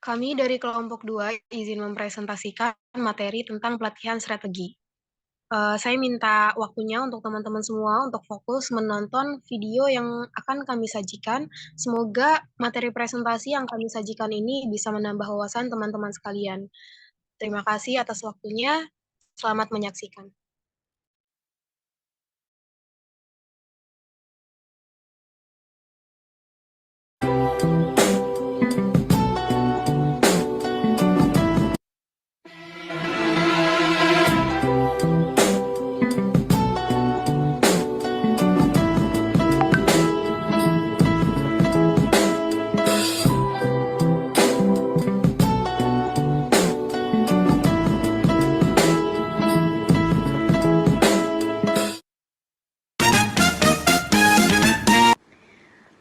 Kami dari kelompok 2 izin mempresentasikan materi tentang pelatihan strategi. Saya minta waktunya untuk teman-teman semua untuk fokus menonton video yang akan kami sajikan. Semoga materi presentasi yang kami sajikan ini bisa menambah wawasan teman-teman sekalian. Terima kasih atas waktunya. Selamat menyaksikan.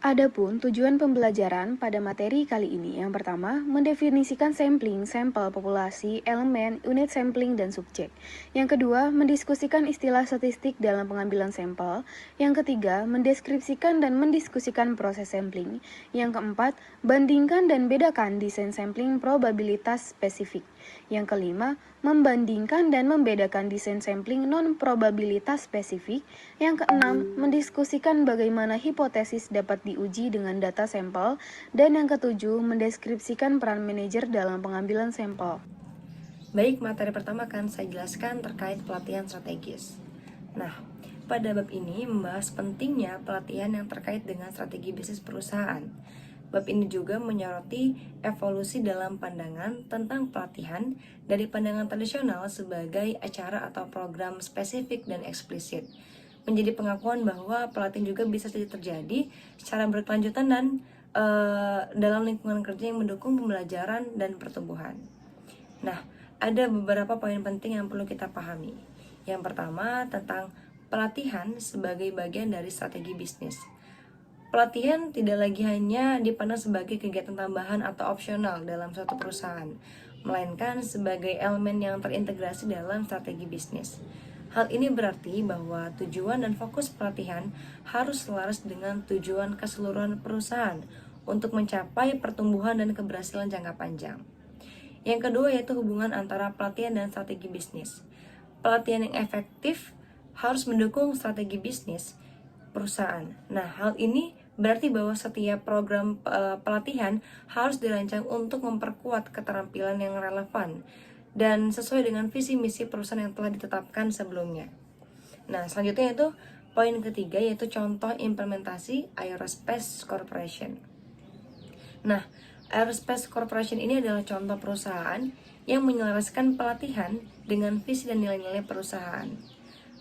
Adapun tujuan pembelajaran pada materi kali ini, yang pertama, mendefinisikan sampling, sampel populasi, elemen, unit sampling, dan subjek. Yang kedua, mendiskusikan istilah statistik dalam pengambilan sampel. Yang ketiga, mendeskripsikan dan mendiskusikan proses sampling. Yang keempat, bandingkan dan bedakan desain sampling probabilitas spesifik. Yang kelima, membandingkan dan membedakan desain sampling non-probabilitas spesifik. Yang keenam, mendiskusikan bagaimana hipotesis dapat diuji dengan data sampel. Dan yang ketujuh, mendeskripsikan peran manajer dalam pengambilan sampel. Baik, materi pertama akan saya jelaskan terkait pelatihan strategis. Nah, pada bab ini membahas pentingnya pelatihan yang terkait dengan strategi bisnis perusahaan. Bab ini juga menyoroti evolusi dalam pandangan tentang pelatihan dari pandangan tradisional sebagai acara atau program spesifik dan eksplisit, menjadi pengakuan bahwa pelatihan juga bisa saja terjadi secara berkelanjutan dan dalam lingkungan kerja yang mendukung pembelajaran dan pertumbuhan. Nah, ada beberapa poin penting yang perlu kita pahami. Yang pertama, tentang pelatihan sebagai bagian dari strategi bisnis. Pelatihan tidak lagi hanya dipandang sebagai kegiatan tambahan atau opsional dalam suatu perusahaan, melainkan sebagai elemen yang terintegrasi dalam strategi bisnis. Hal ini berarti bahwa tujuan dan fokus pelatihan harus selaras dengan tujuan keseluruhan perusahaan untuk mencapai pertumbuhan dan keberhasilan jangka panjang. Yang kedua yaitu hubungan antara pelatihan dan strategi bisnis. Pelatihan yang efektif harus mendukung strategi bisnis perusahaan. Nah, hal ini berarti bahwa setiap program pelatihan harus dirancang untuk memperkuat keterampilan yang relevan dan sesuai dengan visi misi perusahaan yang telah ditetapkan sebelumnya. Nah, selanjutnya itu poin ketiga yaitu contoh implementasi Aerospace Corporation. Nah, Aerospace Corporation ini adalah contoh perusahaan yang menyelaraskan pelatihan dengan visi dan nilai-nilai perusahaan.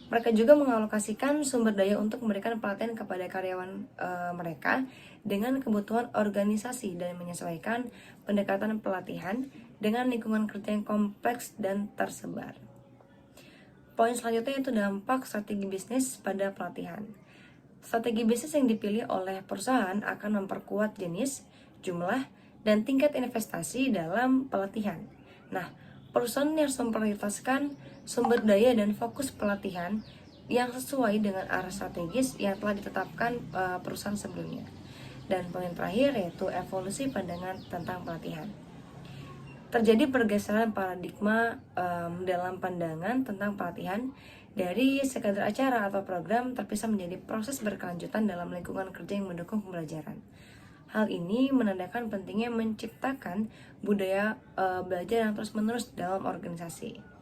Mereka juga mengalokasikan sumber daya untuk memberikan pelatihan kepada karyawan mereka dengan kebutuhan organisasi dan menyesuaikan pendekatan pelatihan dengan lingkungan kerja yang kompleks dan tersebar. Poin selanjutnya yaitu dampak strategi bisnis pada pelatihan. Strategi bisnis yang dipilih oleh perusahaan akan memperkuat jenis, jumlah, dan tingkat investasi dalam pelatihan. Nah, perusahaan harus memprioritaskan sumber daya dan fokus pelatihan yang sesuai dengan arah strategis yang telah ditetapkan perusahaan sebelumnya. Dan poin terakhir yaitu evolusi pandangan tentang pelatihan. Terjadi pergeseran paradigma dalam pandangan tentang pelatihan dari sekadar acara atau program terpisah menjadi proses berkelanjutan dalam lingkungan kerja yang mendukung pembelajaran. Hal ini menandakan pentingnya menciptakan budaya belajar yang terus-menerus dalam organisasi.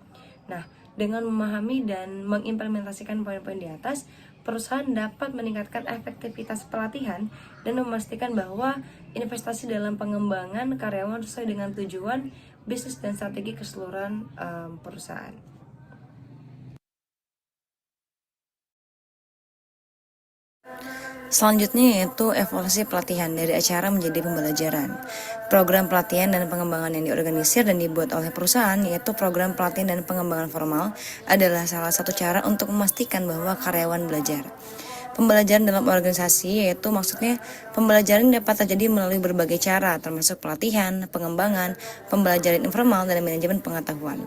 Nah, dengan memahami dan mengimplementasikan poin-poin di atas, perusahaan dapat meningkatkan efektivitas pelatihan dan memastikan bahwa investasi dalam pengembangan karyawan sesuai dengan tujuan bisnis dan strategi keseluruhan perusahaan. Selanjutnya yaitu evolusi pelatihan dari acara menjadi pembelajaran. Program pelatihan dan pengembangan yang diorganisir dan dibuat oleh perusahaan yaitu program pelatihan dan pengembangan formal adalah salah satu cara untuk memastikan bahwa karyawan belajar. Pembelajaran dalam organisasi yaitu maksudnya pembelajaran dapat terjadi melalui berbagai cara termasuk pelatihan, pengembangan, pembelajaran informal, dan manajemen pengetahuan.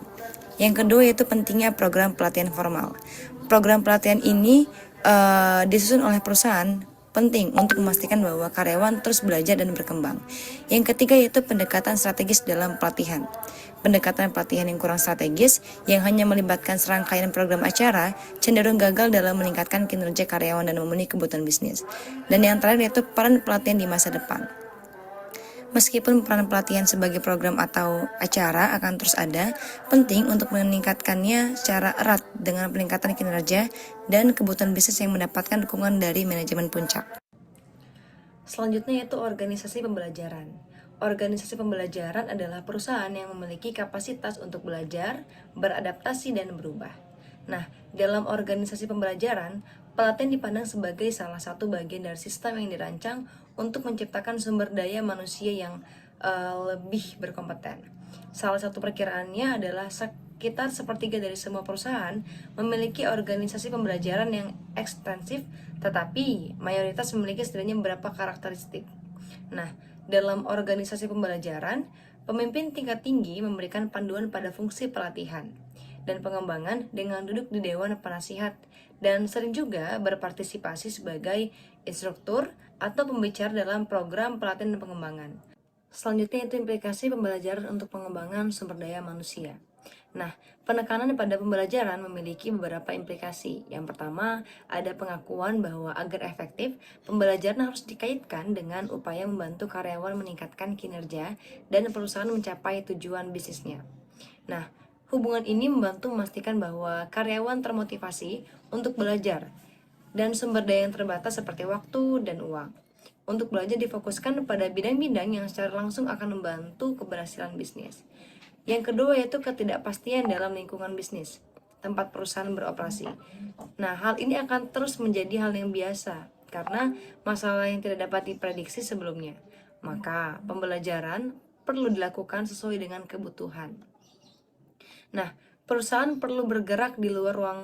Yang kedua yaitu pentingnya program pelatihan formal. Program pelatihan ini disusun oleh perusahaan penting untuk memastikan bahwa karyawan terus belajar dan berkembang. Yang ketiga yaitu pendekatan strategis dalam pelatihan. Pendekatan pelatihan yang kurang strategis, yang hanya melibatkan serangkaian program acara, cenderung gagal dalam meningkatkan kinerja karyawan dan memenuhi kebutuhan bisnis. Dan yang terakhir yaitu peran pelatihan di masa depan. Meskipun peran pelatihan sebagai program atau acara akan terus ada, penting untuk meningkatkannya secara erat dengan peningkatan kinerja dan kebutuhan bisnis yang mendapatkan dukungan dari manajemen puncak. Selanjutnya yaitu organisasi pembelajaran. Organisasi pembelajaran adalah perusahaan yang memiliki kapasitas untuk belajar, beradaptasi, dan berubah. Nah, dalam organisasi pembelajaran, pelatihan dipandang sebagai salah satu bagian dari sistem yang dirancang untuk menciptakan sumber daya manusia yang lebih berkompeten. Salah satu perkiraannya adalah sekitar sepertiga dari semua perusahaan memiliki organisasi pembelajaran yang ekstensif, tetapi mayoritas memiliki setidaknya beberapa karakteristik. Nah, dalam organisasi pembelajaran, pemimpin tingkat tinggi memberikan panduan pada fungsi pelatihan dan pengembangan dengan duduk di Dewan Penasihat dan sering juga berpartisipasi sebagai instruktur atau pembicara dalam program pelatihan dan pengembangan. Selanjutnya itu implikasi pembelajaran untuk pengembangan sumber daya manusia. Nah, penekanan pada pembelajaran memiliki beberapa implikasi. Yang pertama, ada pengakuan bahwa agar efektif, pembelajaran harus dikaitkan dengan upaya membantu karyawan meningkatkan kinerja dan perusahaan mencapai tujuan bisnisnya. Nah, hubungan ini membantu memastikan bahwa karyawan termotivasi untuk belajar dan sumber daya yang terbatas seperti waktu dan uang. Untuk belajar difokuskan pada bidang-bidang yang secara langsung akan membantu keberhasilan bisnis. Yang kedua yaitu ketidakpastian dalam lingkungan bisnis, tempat perusahaan beroperasi. Nah, hal ini akan terus menjadi hal yang biasa karena masalah yang tidak dapat diprediksi sebelumnya. Maka, pembelajaran perlu dilakukan sesuai dengan kebutuhan. Nah, perusahaan perlu bergerak di luar ruang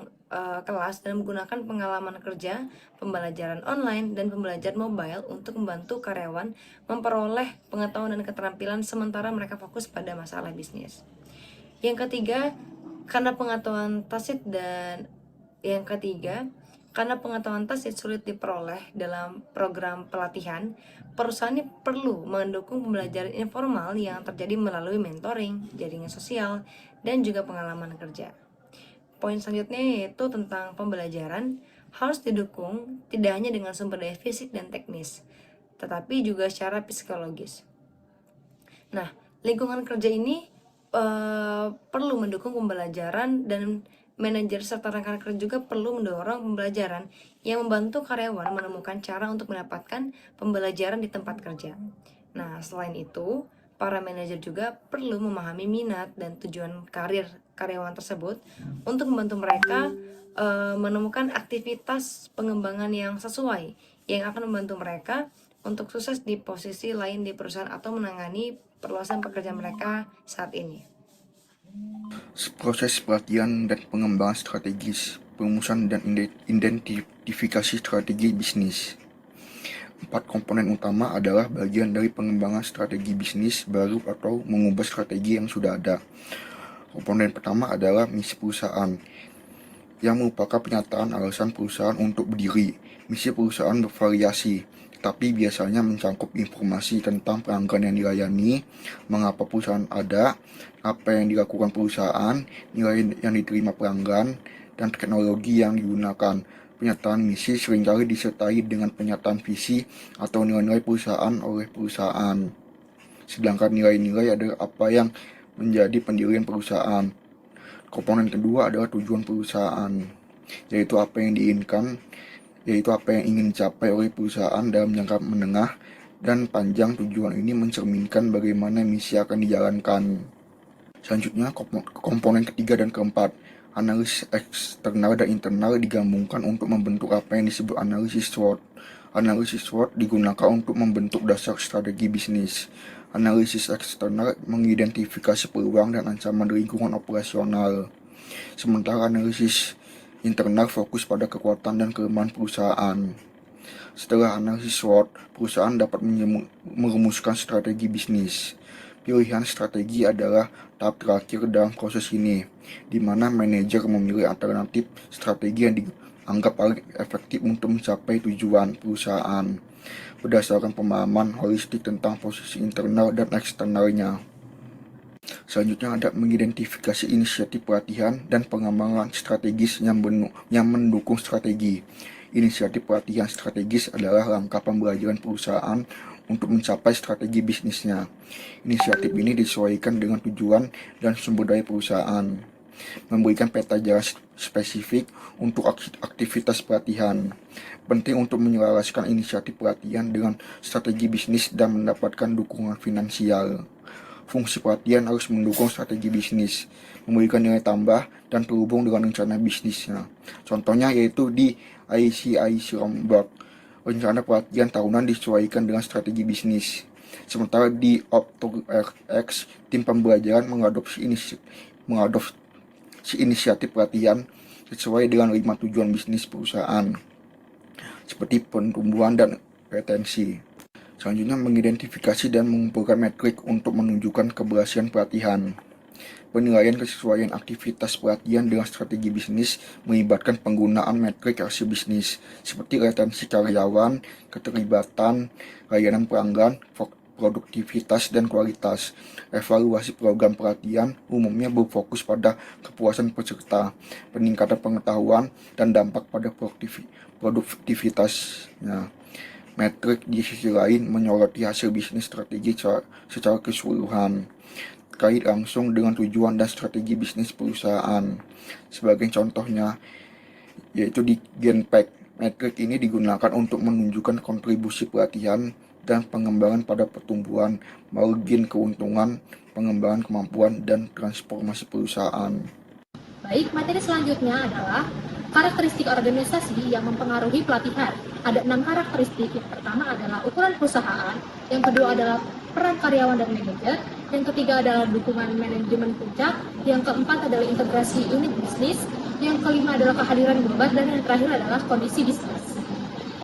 kelas dan menggunakan pengalaman kerja, pembelajaran online, dan pembelajaran mobile untuk membantu karyawan memperoleh pengetahuan dan keterampilan sementara mereka fokus pada masalah bisnis. Yang ketiga, karena pengetahuan tacit sulit diperoleh dalam program pelatihan, perusahaan ini perlu mendukung pembelajaran informal yang terjadi melalui mentoring, jaringan sosial, dan juga pengalaman kerja. Poin selanjutnya yaitu tentang pembelajaran harus didukung tidak hanya dengan sumber daya fisik dan teknis, tetapi juga secara psikologis. Nah, lingkungan kerja ini perlu mendukung pembelajaran dan manajer serta rekan kerja juga perlu mendorong pembelajaran yang membantu karyawan menemukan cara untuk mendapatkan pembelajaran di tempat kerja. Nah, selain itu, para manajer juga perlu memahami minat dan tujuan karir karyawan tersebut untuk membantu mereka menemukan aktivitas pengembangan yang sesuai yang akan membantu mereka untuk sukses di posisi lain di perusahaan atau menangani perluasan pekerjaan mereka saat ini. Proses pelatihan dan pengembangan strategis, perumusan dan identifikasi strategi bisnis. 4 komponen utama adalah bagian dari pengembangan strategi bisnis baru atau mengubah strategi yang sudah ada. Komponen pertama adalah misi perusahaan, yang merupakan pernyataan alasan perusahaan untuk berdiri. Misi perusahaan bervariasi, tapi biasanya mencakup informasi tentang pelanggan yang dilayani, mengapa perusahaan ada, apa yang dilakukan perusahaan, nilai yang diterima pelanggan, dan teknologi yang digunakan. Pernyataan misi seringkali disertai dengan pernyataan visi atau nilai-nilai perusahaan oleh perusahaan. Sedangkan nilai-nilai adalah apa yang menjadi pendirian perusahaan. Komponen kedua adalah tujuan perusahaan, yaitu apa yang ingin dicapai oleh perusahaan dalam jangka menengah dan panjang. Tujuan ini mencerminkan bagaimana misi akan dijalankan. Selanjutnya, komponen ketiga dan keempat, analisis eksternal dan internal digabungkan untuk membentuk apa yang disebut analisis SWOT. Analisis SWOT digunakan untuk membentuk dasar strategi bisnis. Analisis eksternal mengidentifikasi peluang dan ancaman di lingkungan operasional. Sementara analisis internal fokus pada kekuatan dan kelemahan perusahaan. Setelah analisis SWOT, perusahaan dapat merumuskan strategi bisnis. Pilihan strategi adalah tahap terakhir dalam proses ini, di mana manajer memilih alternatif strategi yang dianggap paling efektif untuk mencapai tujuan perusahaan berdasarkan pemahaman holistik tentang posisi internal dan eksternalnya. Selanjutnya ada mengidentifikasi inisiatif pelatihan dan pengembangan strategis yang mendukung strategi. Inisiatif pelatihan strategis adalah langkah pembelajaran perusahaan untuk mencapai strategi bisnisnya. Inisiatif ini disesuaikan dengan tujuan dan sumber daya perusahaan, memberikan peta jalan spesifik untuk aktivitas pelatihan. Penting untuk menyelaraskan inisiatif pelatihan dengan strategi bisnis dan mendapatkan dukungan finansial. Fungsi pelatihan harus mendukung strategi bisnis, memberikan nilai tambah, dan terhubung dengan rencana bisnisnya. Contohnya yaitu di ICIC Lombok, rencana pelatihan tahunan disesuaikan dengan strategi bisnis. Sementara di OptoX, tim pembelajaran mengadopsi inisiatif pelatihan sesuai dengan 5 tujuan bisnis perusahaan, seperti pertumbuhan dan retensi. Selanjutnya, mengidentifikasi dan mengumpulkan metrik untuk menunjukkan keberhasilan pelatihan. Penilaian kesesuaian aktivitas pelatihan dengan strategi bisnis melibatkan penggunaan metrik hasil bisnis, seperti retensi karyawan, keterlibatan, layanan pelanggan, produktivitas, dan kualitas. Evaluasi program pelatihan umumnya berfokus pada kepuasan peserta, peningkatan pengetahuan, dan dampak pada produktivitasnya. Metrik di sisi lain menyoroti hasil bisnis strategi secara keseluruhan, terkait langsung dengan tujuan dan strategi bisnis perusahaan. Sebagai contohnya, yaitu di Genpact. Metrik ini digunakan untuk menunjukkan kontribusi pelatihan dan pengembangan pada pertumbuhan, margin keuntungan, pengembangan kemampuan, dan transformasi perusahaan. Baik, materi selanjutnya adalah karakteristik organisasi yang mempengaruhi pelatihan. Ada 6 karakteristik. Yang pertama adalah ukuran perusahaan, yang kedua adalah peran karyawan dan manajer, yang ketiga adalah dukungan manajemen puncak, yang keempat adalah integrasi unit bisnis, yang kelima adalah kehadiran global, dan yang terakhir adalah kondisi bisnis.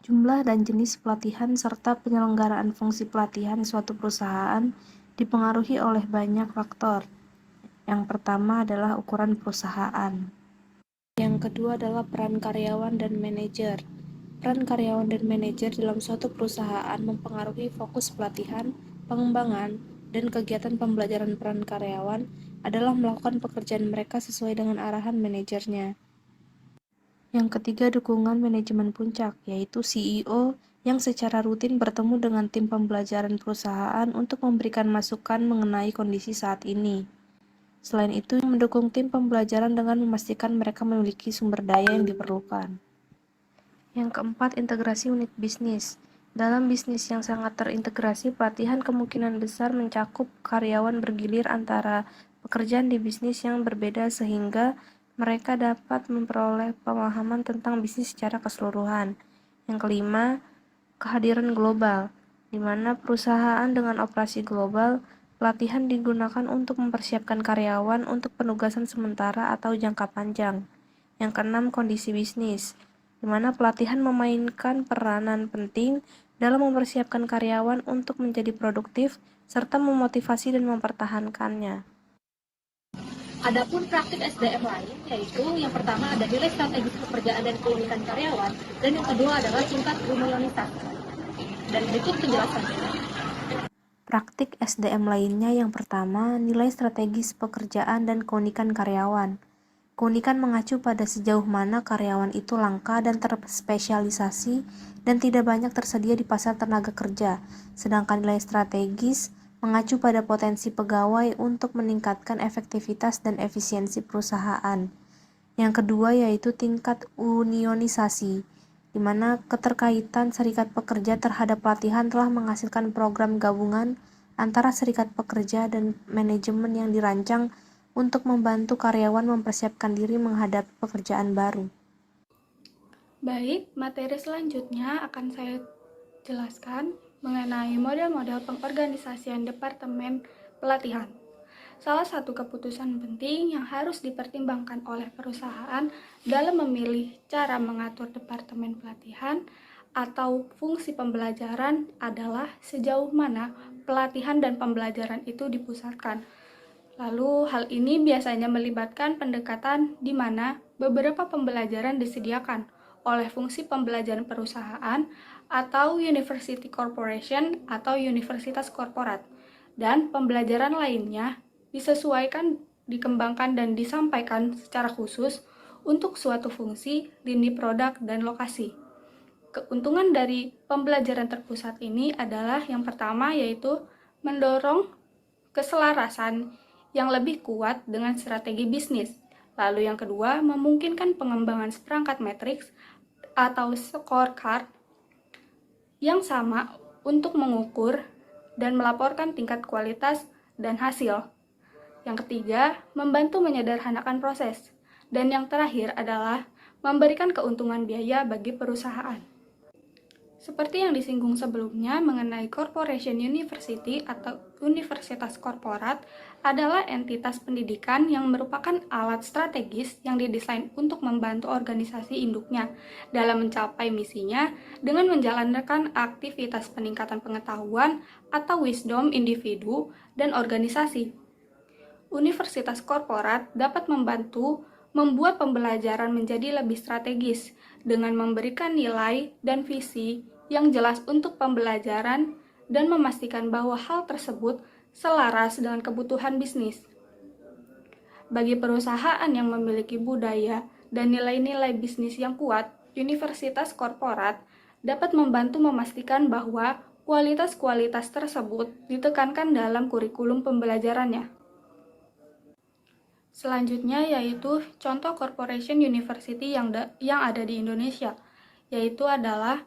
Jumlah dan jenis pelatihan serta penyelenggaraan fungsi pelatihan suatu perusahaan dipengaruhi oleh banyak faktor. Yang pertama adalah ukuran perusahaan. Yang kedua adalah peran karyawan dan manajer. Peran karyawan dan manajer dalam suatu perusahaan mempengaruhi fokus pelatihan, pengembangan, dan kegiatan pembelajaran. Peran karyawan adalah melakukan pekerjaan mereka sesuai dengan arahan manajernya. Yang ketiga, dukungan manajemen puncak, yaitu CEO yang secara rutin bertemu dengan tim pembelajaran perusahaan untuk memberikan masukan mengenai kondisi saat ini. Selain itu, mendukung tim pembelajaran dengan memastikan mereka memiliki sumber daya yang diperlukan. Yang keempat, integrasi unit bisnis. Dalam bisnis yang sangat terintegrasi, pelatihan kemungkinan besar mencakup karyawan bergilir antara pekerjaan di bisnis yang berbeda sehingga mereka dapat memperoleh pemahaman tentang bisnis secara keseluruhan. Yang kelima, kehadiran global, di mana perusahaan dengan operasi global, pelatihan digunakan untuk mempersiapkan karyawan untuk penugasan sementara atau jangka panjang. Yang keenam, kondisi bisnis, di mana pelatihan memainkan peranan penting dalam mempersiapkan karyawan untuk menjadi produktif serta memotivasi dan mempertahankannya. Adapun praktik SDM lain, yaitu yang pertama ada nilai strategis pekerjaan dan keunikan karyawan, dan yang kedua adalah tingkat unionisasi. Dan berikut penjelasannya. Praktik SDM lainnya yang pertama, nilai strategis pekerjaan dan keunikan karyawan. Keunikan mengacu pada sejauh mana karyawan itu langka dan terspesialisasi dan tidak banyak tersedia di pasar tenaga kerja, sedangkan nilai strategis mengacu pada potensi pegawai untuk meningkatkan efektivitas dan efisiensi perusahaan. Yang kedua yaitu tingkat unionisasi, di mana keterkaitan serikat pekerja terhadap pelatihan telah menghasilkan program gabungan antara serikat pekerja dan manajemen yang dirancang untuk membantu karyawan mempersiapkan diri menghadapi pekerjaan baru. Baik, materi selanjutnya akan saya jelaskan mengenai model-model pengorganisasian Departemen Pelatihan. Salah satu keputusan penting yang harus dipertimbangkan oleh perusahaan dalam memilih cara mengatur Departemen Pelatihan atau fungsi pembelajaran adalah sejauh mana pelatihan dan pembelajaran itu dipusatkan. Lalu hal ini biasanya melibatkan pendekatan di mana beberapa pembelajaran disediakan oleh fungsi pembelajaran perusahaan atau University Corporation atau universitas korporat, dan pembelajaran lainnya disesuaikan, dikembangkan, dan disampaikan secara khusus untuk suatu fungsi, lini produk, dan lokasi. Keuntungan dari pembelajaran terpusat ini adalah yang pertama yaitu mendorong keselarasan yang lebih kuat dengan strategi bisnis. Lalu yang kedua, memungkinkan pengembangan seperangkat matriks atau scorecard yang sama untuk mengukur dan melaporkan tingkat kualitas dan hasil. Yang ketiga, membantu menyederhanakan proses. Dan yang terakhir adalah memberikan keuntungan biaya bagi perusahaan. Seperti yang disinggung sebelumnya mengenai Corporation University atau universitas korporat adalah entitas pendidikan yang merupakan alat strategis yang didesain untuk membantu organisasi induknya dalam mencapai misinya dengan menjalankan aktivitas peningkatan pengetahuan atau wisdom individu dan organisasi. Universitas korporat dapat membantu membuat pembelajaran menjadi lebih strategis dengan memberikan nilai dan visi yang jelas untuk pembelajaran dan memastikan bahwa hal tersebut selaras dengan kebutuhan bisnis. Bagi perusahaan yang memiliki budaya dan nilai-nilai bisnis yang kuat, universitas korporat dapat membantu memastikan bahwa kualitas-kualitas tersebut ditekankan dalam kurikulum pembelajarannya. Selanjutnya yaitu contoh corporation university yang ada di Indonesia, yaitu adalah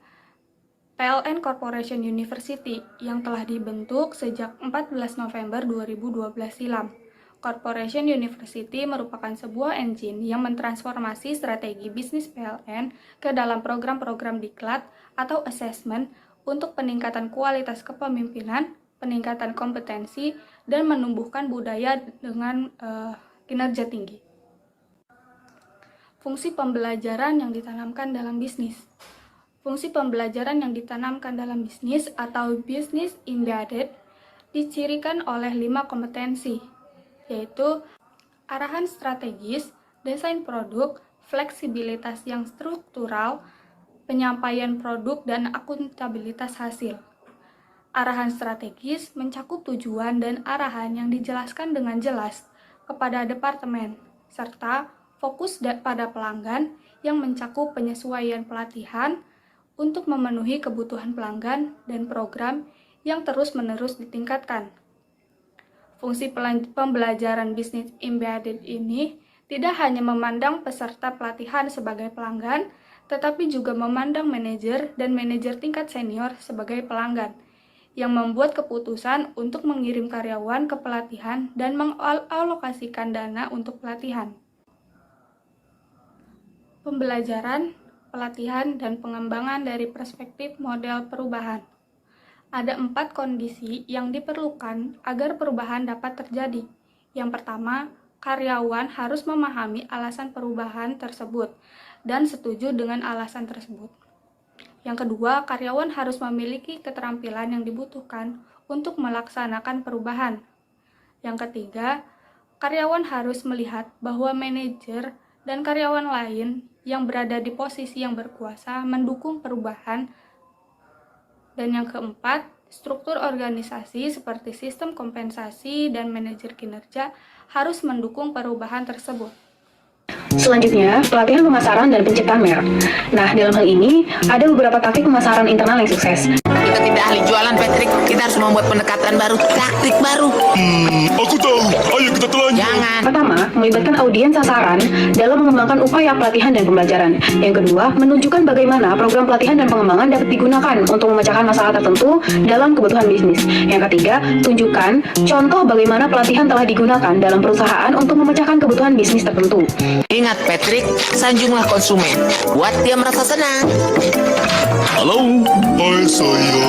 PLN Corporation University yang telah dibentuk sejak 14 November 2012 silam. Corporation University merupakan sebuah engine yang mentransformasi strategi bisnis PLN ke dalam program-program diklat atau assessment untuk peningkatan kualitas kepemimpinan, peningkatan kompetensi, dan menumbuhkan budaya dengan kinerja tinggi. Fungsi pembelajaran yang ditanamkan dalam bisnis. Fungsi pembelajaran yang ditanamkan dalam bisnis atau business embedded dicirikan oleh 5 kompetensi, yaitu arahan strategis, desain produk, fleksibilitas yang struktural, penyampaian produk, dan akuntabilitas hasil. Arahan strategis mencakup tujuan dan arahan yang dijelaskan dengan jelas kepada departemen, serta fokus pada pelanggan yang mencakup penyesuaian pelatihan untuk memenuhi kebutuhan pelanggan dan program yang terus-menerus ditingkatkan. Fungsi pembelajaran bisnis embedded ini tidak hanya memandang peserta pelatihan sebagai pelanggan, tetapi juga memandang manajer dan manajer tingkat senior sebagai pelanggan, yang membuat keputusan untuk mengirim karyawan ke pelatihan dan mengalokasikan dana untuk pelatihan. Pembelajaran, pelatihan, dan pengembangan dari perspektif model perubahan. Ada 4 kondisi yang diperlukan agar perubahan dapat terjadi. Yang pertama, karyawan harus memahami alasan perubahan tersebut dan setuju dengan alasan tersebut. Yang kedua, karyawan harus memiliki keterampilan yang dibutuhkan untuk melaksanakan perubahan. Yang ketiga, karyawan harus melihat bahwa manajer dan karyawan lain yang berada di posisi yang berkuasa mendukung perubahan. Dan yang keempat, struktur organisasi seperti sistem kompensasi dan manajer kinerja harus mendukung perubahan tersebut. Selanjutnya, pelatihan pemasaran dan penciptaan merek. Nah, dalam hal ini, ada beberapa taktik pemasaran internal yang sukses. Kita tidak ahli jualan, Patrick. Kita harus membuat pendekatan baru, taktik baru. Aku tahu. Ayo kita telanjang. Jangan. Pertama, melibatkan audiens sasaran dalam mengembangkan upaya pelatihan dan pembelajaran. Yang kedua, menunjukkan bagaimana program pelatihan dan pengembangan dapat digunakan untuk memecahkan masalah tertentu dalam kebutuhan bisnis. Yang ketiga, tunjukkan contoh bagaimana pelatihan telah digunakan dalam perusahaan untuk memecahkan kebutuhan bisnis tertentu. Ingat, Patrick, sanjunglah konsumen. Buat dia merasa senang. Halo, hai saya.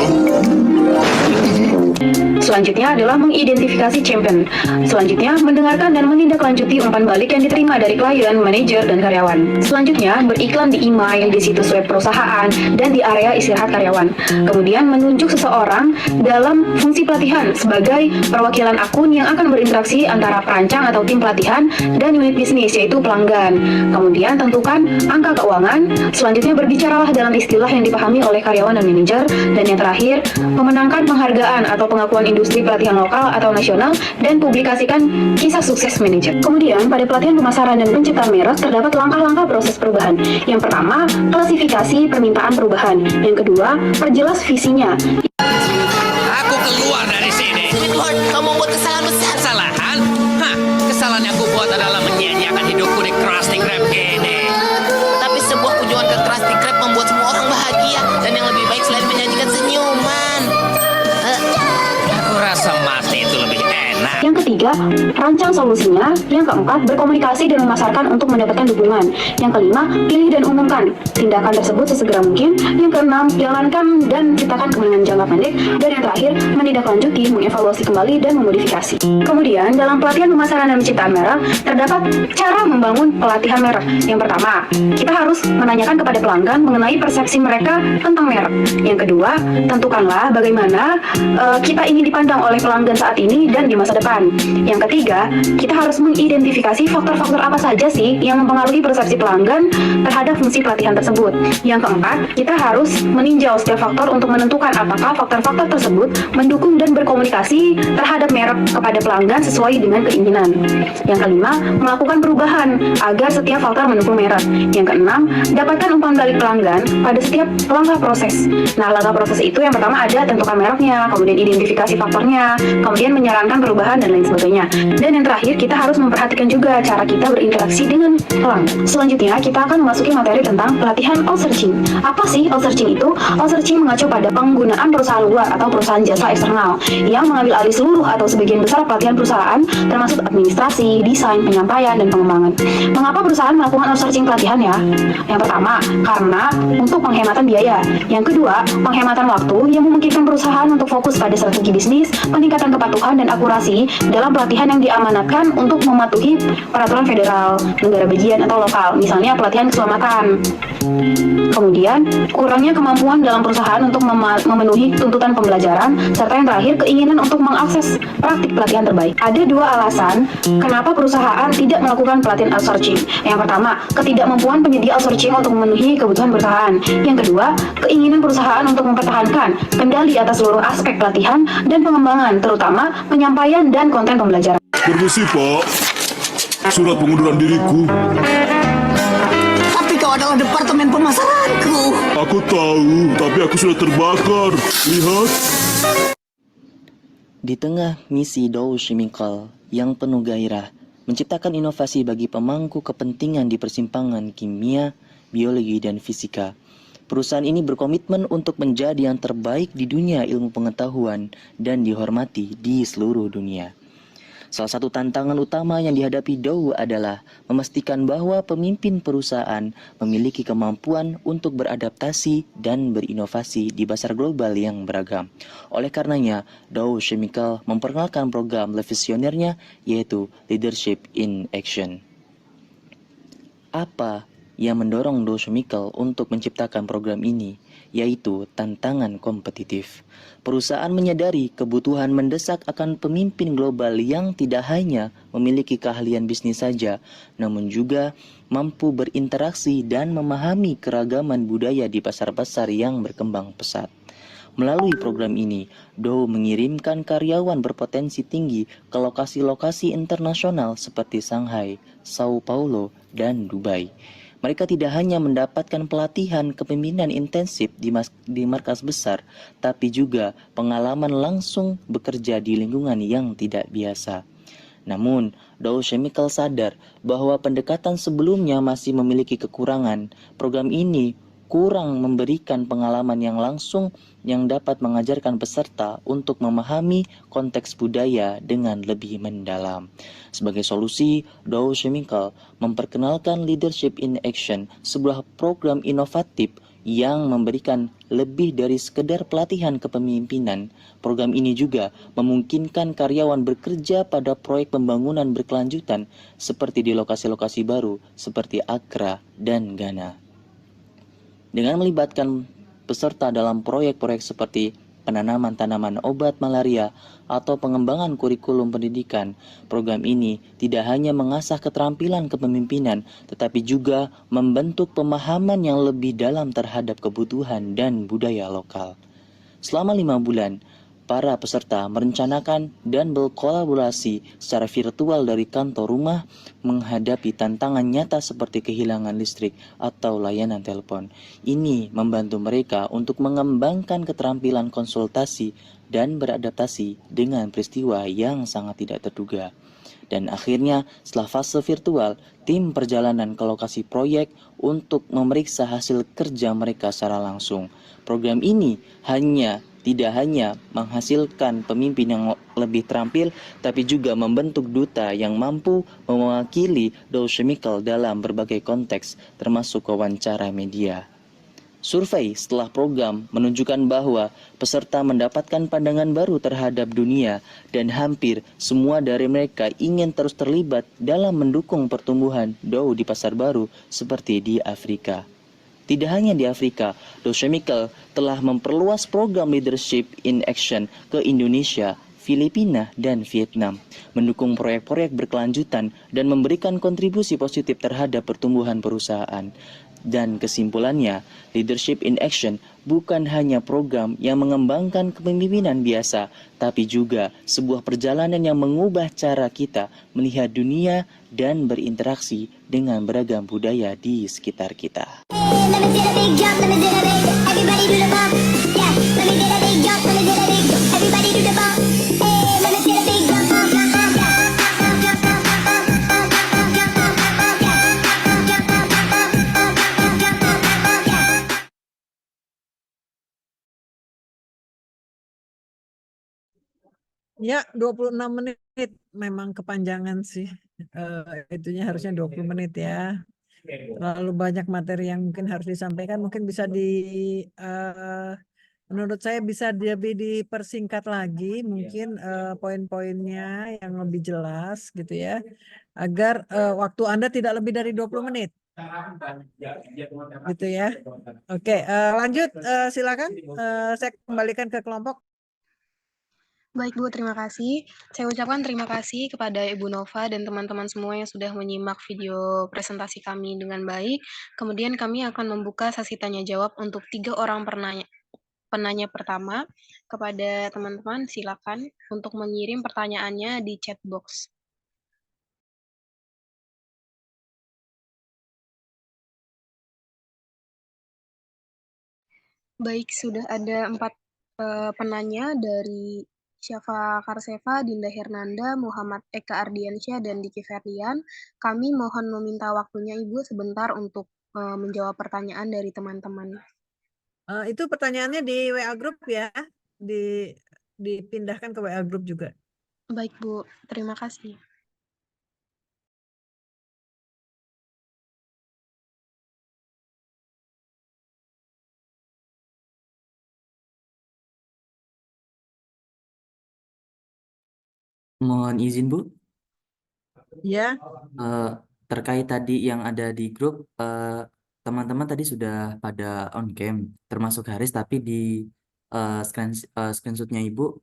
Selanjutnya adalah mengidentifikasi champion. Selanjutnya, mendengarkan dan menindaklanjuti umpan balik yang diterima dari klien, manajer, dan karyawan. Selanjutnya, beriklan di email, di situs web perusahaan, dan di area istirahat karyawan. Kemudian, menunjuk seseorang dalam fungsi pelatihan sebagai perwakilan akun yang akan berinteraksi antara perancang atau tim pelatihan dan unit bisnis, yaitu pelanggan. Kemudian, tentukan angka keuangan. Selanjutnya, berbicaralah dalam istilah yang dipahami oleh karyawan dan manajer. Dan yang terakhir, memenangkan penghargaan atau pengakuan industri pelatihan lokal atau nasional dan publikasikan kisah sukses manajer. Kemudian, pada pelatihan pemasaran dan penciptaan merek terdapat langkah-langkah proses perubahan. Yang pertama, klasifikasi permintaan perubahan. Yang kedua, perjelas visinya. Aku keluar dari sini. Sweetheart, kamu buat kesalahan besar. Kesalahan? Hah, kesalahan yang aku buat adalah menyia-nyiakan hidupku di Krusty Krab ini. Tapi sebuah kunjungan ke Krusty Krab membuat semua orang bahagia. Dan yang lebih baik selain menyajikan senyuman. Aku rasa mati itu lebih enak. Yang ketiga, rancang solusinya. Yang keempat, berkomunikasi dan memasarkan untuk mendapatkan dukungan. Yang kelima, pilih dan umumkan tindakan tersebut sesegera mungkin. Yang keenam, jalankan dan ciptakan kemenangan jangka pendek. Dan yang terakhir, menindaklanjuti, mengevaluasi kembali, dan memodifikasi. Kemudian, dalam pelatihan pemasaran dan penciptaan merek, terdapat cara membangun pelatihan merek. Yang pertama, kita harus menanyakan kepada pelanggan mengenai persepsi mereka tentang merek. Yang kedua, tentukanlah bagaimana kita ingin dipandang oleh pelanggan saat ini dan di masa depan. Yang ketiga, kita harus mengidentifikasi faktor-faktor apa saja sih yang mempengaruhi persepsi pelanggan terhadap fungsi pelatihan tersebut. Yang keempat, kita harus meninjau setiap faktor untuk menentukan apakah faktor-faktor tersebut mendukung dan berkomunikasi terhadap merek kepada pelanggan sesuai dengan keinginan. Yang kelima, melakukan perubahan agar setiap faktor mendukung merek. Yang keenam, dapatkan umpan balik pelanggan pada setiap langkah proses. Nah, langkah proses itu yang pertama ada tentukan mereknya, kemudian identifikasi faktornya, kemudian menyarankan perubahan dan lain sebagainya. Dan yang terakhir, kita harus memperhatikan juga cara kita berinteraksi dengan pelanggan. Selanjutnya, kita akan memasuki materi tentang pelatihan outsourcing. Apa sih outsourcing itu? Outsourcing mengacu pada penggunaan perusahaan luar atau perusahaan jasa eksternal yang mengambil alih seluruh atau sebagian besar pelatihan perusahaan, termasuk administrasi, desain, penyampaian, dan pengembangan. Mengapa perusahaan melakukan outsourcing pelatihan ya? Yang pertama, karena untuk penghematan biaya. Yang kedua, penghematan waktu yang memungkinkan perusahaan untuk fokus pada strategi bisnis, peningkatan kepatuhan dan akurasi dalam pelatihan yang diamanatkan untuk mematuhi peraturan federal, negara bagian atau lokal, misalnya pelatihan keselamatan. Kemudian, kurangnya kemampuan dalam perusahaan untuk memenuhi tuntutan pembelajaran, serta yang terakhir, keinginan untuk mengakses praktik pelatihan terbaik. Ada dua alasan kenapa perusahaan tidak melakukan pelatihan outsourcing. Yang pertama, ketidakmampuan penyedia outsourcing untuk memenuhi kebutuhan perusahaan. Yang kedua, keinginan perusahaan untuk mempertahankan kendali atas seluruh aspek pelatihan dan pengembangan, terutama penyampaian dan konten pembelajaran. Permisi, Pak. Surat pengunduran diriku. Tapi kau adalah departemen pemasaranku. Aku tahu, tapi aku sudah terbakar. Lihat. Di tengah misi Dow Chemical yang penuh gairah, menciptakan inovasi bagi pemangku kepentingan di persimpangan kimia, biologi, dan fisika, perusahaan ini berkomitmen untuk menjadi yang terbaik di dunia ilmu pengetahuan dan dihormati di seluruh dunia. Salah satu tantangan utama yang dihadapi Dow adalah memastikan bahwa pemimpin perusahaan memiliki kemampuan untuk beradaptasi dan berinovasi di pasar global yang beragam. Oleh karenanya, Dow Chemical memperkenalkan program visionernya, yaitu Leadership in Action. Apa yang mendorong Dow Chemical untuk menciptakan program ini, yaitu tantangan kompetitif. Perusahaan menyadari kebutuhan mendesak akan pemimpin global yang tidak hanya memiliki keahlian bisnis saja, namun juga mampu berinteraksi dan memahami keragaman budaya di pasar-pasar yang berkembang pesat. Melalui program ini, Dow mengirimkan karyawan berpotensi tinggi ke lokasi-lokasi internasional seperti Shanghai, Sao Paulo, dan Dubai. Mereka tidak hanya mendapatkan pelatihan kepemimpinan intensif di markas besar, tapi juga pengalaman langsung bekerja di lingkungan yang tidak biasa. Namun, Dow Chemical sadar bahwa pendekatan sebelumnya masih memiliki kekurangan. Program ini kurang memberikan pengalaman yang langsung yang dapat mengajarkan peserta untuk memahami konteks budaya dengan lebih mendalam. Sebagai solusi, Dow Chemical memperkenalkan Leadership in Action, sebuah program inovatif yang memberikan lebih dari sekedar pelatihan kepemimpinan. Program ini juga memungkinkan karyawan bekerja pada proyek pembangunan berkelanjutan seperti di lokasi-lokasi baru seperti Accra dan Ghana. Dengan melibatkan peserta dalam proyek-proyek seperti penanaman tanaman obat malaria atau pengembangan kurikulum pendidikan, program ini tidak hanya mengasah keterampilan kepemimpinan, tetapi juga membentuk pemahaman yang lebih dalam terhadap kebutuhan dan budaya lokal. Selama 5 bulan, para peserta merencanakan dan berkolaborasi secara virtual dari kantor rumah menghadapi tantangan nyata seperti kehilangan listrik atau layanan telepon. Ini membantu mereka untuk mengembangkan keterampilan konsultasi dan beradaptasi dengan peristiwa yang sangat tidak terduga. Dan akhirnya, setelah fase virtual, tim perjalanan ke lokasi proyek untuk memeriksa hasil kerja mereka secara langsung. Program ini tidak hanya menghasilkan pemimpin yang lebih terampil, tapi juga membentuk duta yang mampu mewakili Dow Chemical dalam berbagai konteks, termasuk wawancara media. Survei setelah program menunjukkan bahwa peserta mendapatkan pandangan baru terhadap dunia dan hampir semua dari mereka ingin terus terlibat dalam mendukung pertumbuhan Dow di pasar baru seperti di Afrika. Tidak hanya di Afrika, Dow Chemical telah memperluas program Leadership in Action ke Indonesia, Filipina, dan Vietnam, mendukung proyek-proyek berkelanjutan dan memberikan kontribusi positif terhadap pertumbuhan perusahaan. Dan kesimpulannya, Leadership in Action bukan hanya program yang mengembangkan kepemimpinan biasa, tapi juga sebuah perjalanan yang mengubah cara kita melihat dunia dan berinteraksi dengan beragam budaya di sekitar kita. Ya, 26 menit memang kepanjangan sih. Itunya harusnya 20 menit ya. Terlalu banyak materi yang mungkin harus disampaikan, mungkin bisa menurut saya bisa lebih dipersingkat lagi, mungkin poin-poinnya yang lebih jelas gitu ya, agar waktu Anda tidak lebih dari 20 menit. Gitu ya. Oke, lanjut silakan. Saya kembalikan ke kelompok. Baik Bu, terima kasih. Saya ucapkan terima kasih kepada Ibu Nova dan teman-teman semua yang sudah menyimak video presentasi kami dengan baik. Kemudian kami akan membuka sesi tanya jawab untuk 3 orang penanya pertama. Kepada teman-teman, silakan untuk mengirim pertanyaannya di chat box. Baik, sudah ada 4 penanya dari Syafa Karseva, Dinda Hernanda, Muhammad Eka Ardiansyah, dan Diki Ferdian. Kami mohon meminta waktunya Ibu sebentar untuk menjawab pertanyaan dari teman-teman. Itu pertanyaannya di WA Group ya, dipindahkan ke WA Group juga. Baik Bu, terima kasih. Mohon izin Bu, Ya, terkait tadi yang ada di grup, teman-teman tadi sudah pada on cam, termasuk Haris, tapi di screenshotnya Ibu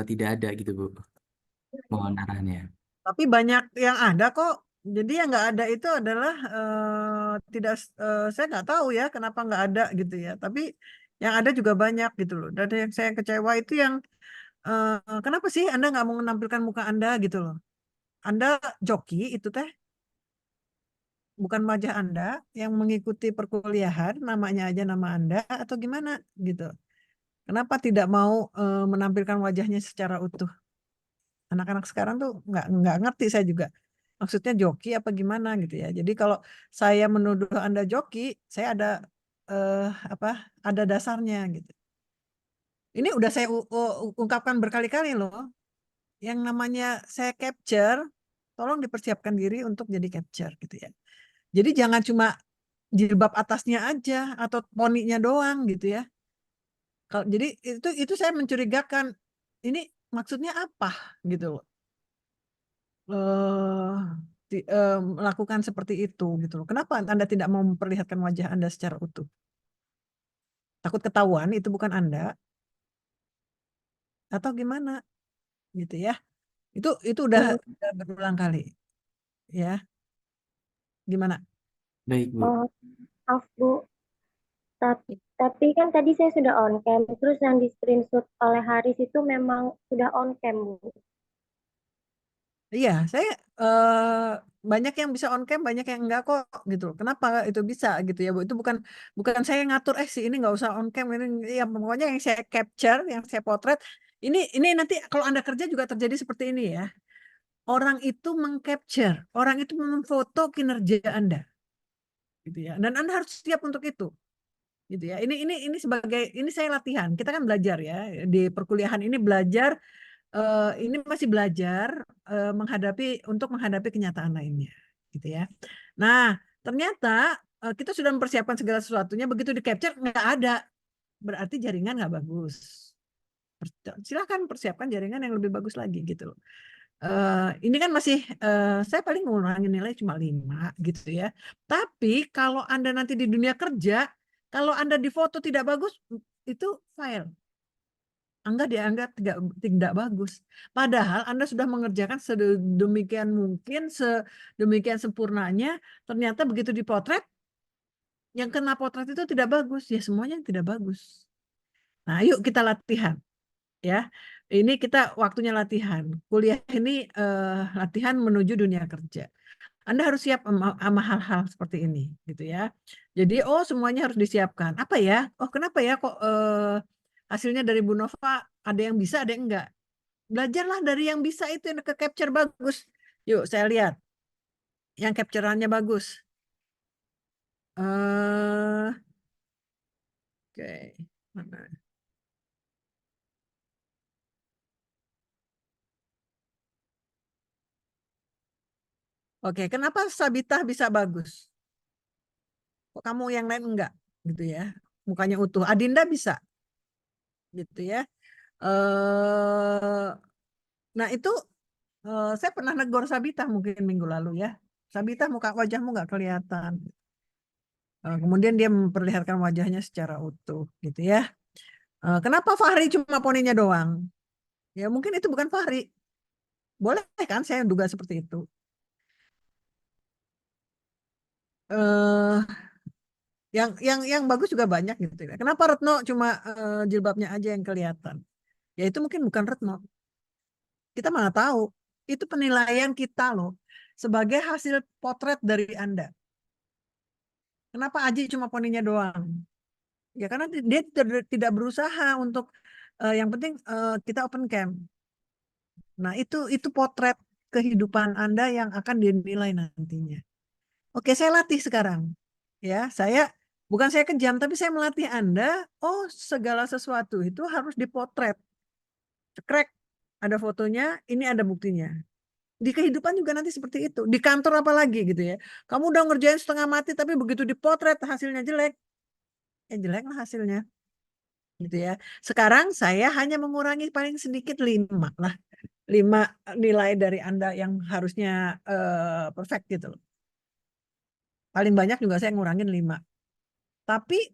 tidak ada gitu Bu. Mohon arahannya. tapi banyak yang ada kok. Jadi yang nggak ada itu adalah tidak, saya nggak tahu ya kenapa nggak ada gitu ya. Tapi yang ada juga banyak gitu loh. Dan yang saya kecewa itu yang kenapa sih Anda nggak mau menampilkan muka Anda gitu loh. Anda joki itu teh, bukan wajah Anda yang mengikuti perkuliahan, namanya aja nama Anda atau gimana gitu. Kenapa tidak mau menampilkan wajahnya secara utuh? Anak-anak sekarang tuh nggak ngerti, saya juga. Maksudnya joki apa gimana gitu ya. Jadi kalau saya menuduh Anda joki, saya ada ada dasarnya gitu. Ini udah saya ungkapkan berkali-kali loh. Yang namanya saya capture, tolong dipersiapkan diri untuk jadi capture gitu ya. Jadi jangan cuma jilbab atasnya aja atau poninya doang gitu ya. Jadi itu saya mencurigakan ini maksudnya apa gitu loh. Melakukan seperti itu gitu loh. Kenapa Anda tidak mau memperlihatkan wajah Anda secara utuh? Takut ketahuan itu bukan Anda atau gimana gitu ya? Itu udah berulang kali ya. Gimana? Baik, Bu. Oh, maaf Bu, tapi kan tadi saya sudah on cam, terus yang di screenshot oleh Haris itu memang sudah on cam Bu. Iya, saya banyak yang bisa on cam, banyak yang enggak kok gitu. Kenapa itu bisa gitu ya, Bu? Itu bukan bukan saya ngatur si ini nggak usah on cam ini ya pokoknya yang saya capture, yang saya potret ini nanti kalau Anda kerja juga terjadi seperti ini ya. Orang itu mengcapture, orang itu memfoto kinerja Anda gitu ya. Dan Anda harus siap untuk itu. Gitu ya. Ini sebagai ini saya latihan. Kita kan belajar ya di perkuliahan ini belajar ini masih belajar untuk menghadapi kenyataan lainnya, gitu ya. Nah, ternyata kita sudah mempersiapkan segala sesuatunya, begitu di capture nggak ada, berarti jaringan nggak bagus. Silakan persiapkan jaringan yang lebih bagus lagi gitu loh. Ini kan masih saya paling mengurangi nilai cuma 5 gitu ya. Tapi kalau Anda nanti di dunia kerja, kalau Anda di foto tidak bagus, itu file. Anda dianggap tidak bagus. Padahal Anda sudah mengerjakan sedemikian mungkin, sedemikian sempurnanya, ternyata begitu dipotret, yang kena potret itu tidak bagus. Ya semuanya tidak bagus. Nah yuk kita latihan. Ya, ini kita waktunya latihan. Kuliah ini latihan menuju dunia kerja. Anda harus siap sama hal-hal seperti ini, gitu ya. Jadi, semuanya harus disiapkan. Apa ya? Kenapa ya kok hasilnya dari Bu Nova ada yang bisa, ada yang enggak? Belajarlah dari yang bisa itu yang ke capture bagus. Yuk, saya lihat. Yang capture-annya bagus. Oke, mana? Oke, kenapa Sabita bisa bagus? Kok kamu yang lain enggak? Gitu ya. Mukanya utuh. Adinda bisa. Gitu ya. Nah itu saya pernah negor Sabita mungkin minggu lalu ya. Sabita wajahmu nggak kelihatan. Kemudian dia memperlihatkan wajahnya secara utuh gitu ya. Kenapa Fahri cuma poninya doang? Ya mungkin itu bukan Fahri. Boleh kan saya duga seperti itu. Yang bagus juga banyak gitu ya. Kenapa Retno cuma jilbabnya aja yang kelihatan? Ya itu mungkin bukan Retno. Kita mana tahu. Itu penilaian kita loh. Sebagai hasil potret dari Anda. Kenapa Aji cuma poninya doang? Ya karena dia tidak berusaha untuk yang penting kita open cam. Nah, itu potret kehidupan Anda yang akan dinilai nantinya. Oke, saya latih sekarang. Ya, bukan saya kejam tapi saya melatih Anda, segala sesuatu itu harus dipotret. Cekrek, ada fotonya, ini ada buktinya. Di kehidupan juga nanti seperti itu. Di kantor apalagi gitu ya. Kamu udah ngerjain setengah mati tapi begitu dipotret hasilnya jelek. Ya jelek lah hasilnya. Gitu ya. Sekarang saya hanya mengurangi paling sedikit 5 lah. 5 nilai dari Anda yang harusnya perfect gitu loh. Paling banyak juga saya ngurangin 5. Tapi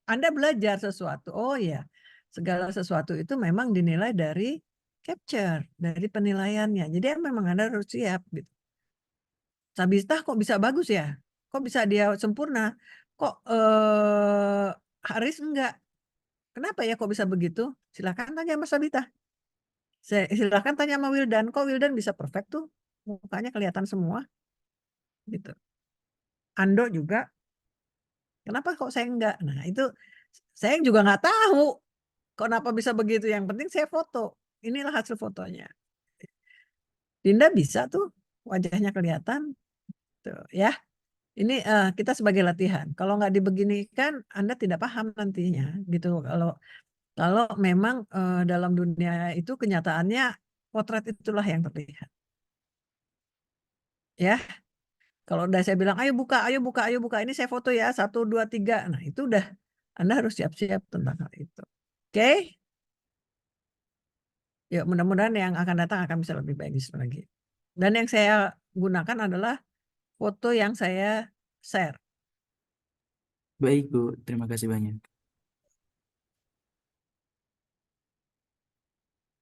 Anda belajar sesuatu. Oh ya, segala sesuatu itu memang dinilai dari capture, dari penilaiannya. Jadi memang Anda harus siap gitu. Sabista kok bisa bagus ya? Kok bisa dia sempurna? Kok Haris enggak? Kenapa ya kok bisa begitu? Silakan tanya sama Sabita. Silakan tanya sama Wildan. Kok Wildan bisa perfect tuh? Mukanya kelihatan semua. Gitu. Ando juga. Kenapa kok saya enggak? Nah itu saya juga nggak tahu. Kenapa bisa begitu? Yang penting saya foto. Inilah hasil fotonya. Dinda bisa tuh wajahnya kelihatan. Tuh, ya. Ini kita sebagai latihan. Kalau nggak dibeginikan, Anda tidak paham nantinya, gitu. Kalau memang dalam dunia itu kenyataannya potret itulah yang terlihat. Ya, Kalau udah saya bilang, ayo buka, ayo buka, ayo buka, ini saya foto ya, 1, 2, 3. Nah, itu udah Anda harus siap-siap tentang hal itu. Oke? Ya, mudah-mudahan yang akan datang akan bisa lebih bagus lagi. Dan yang saya gunakan adalah foto yang saya share. Baik, Bu. Terima kasih banyak.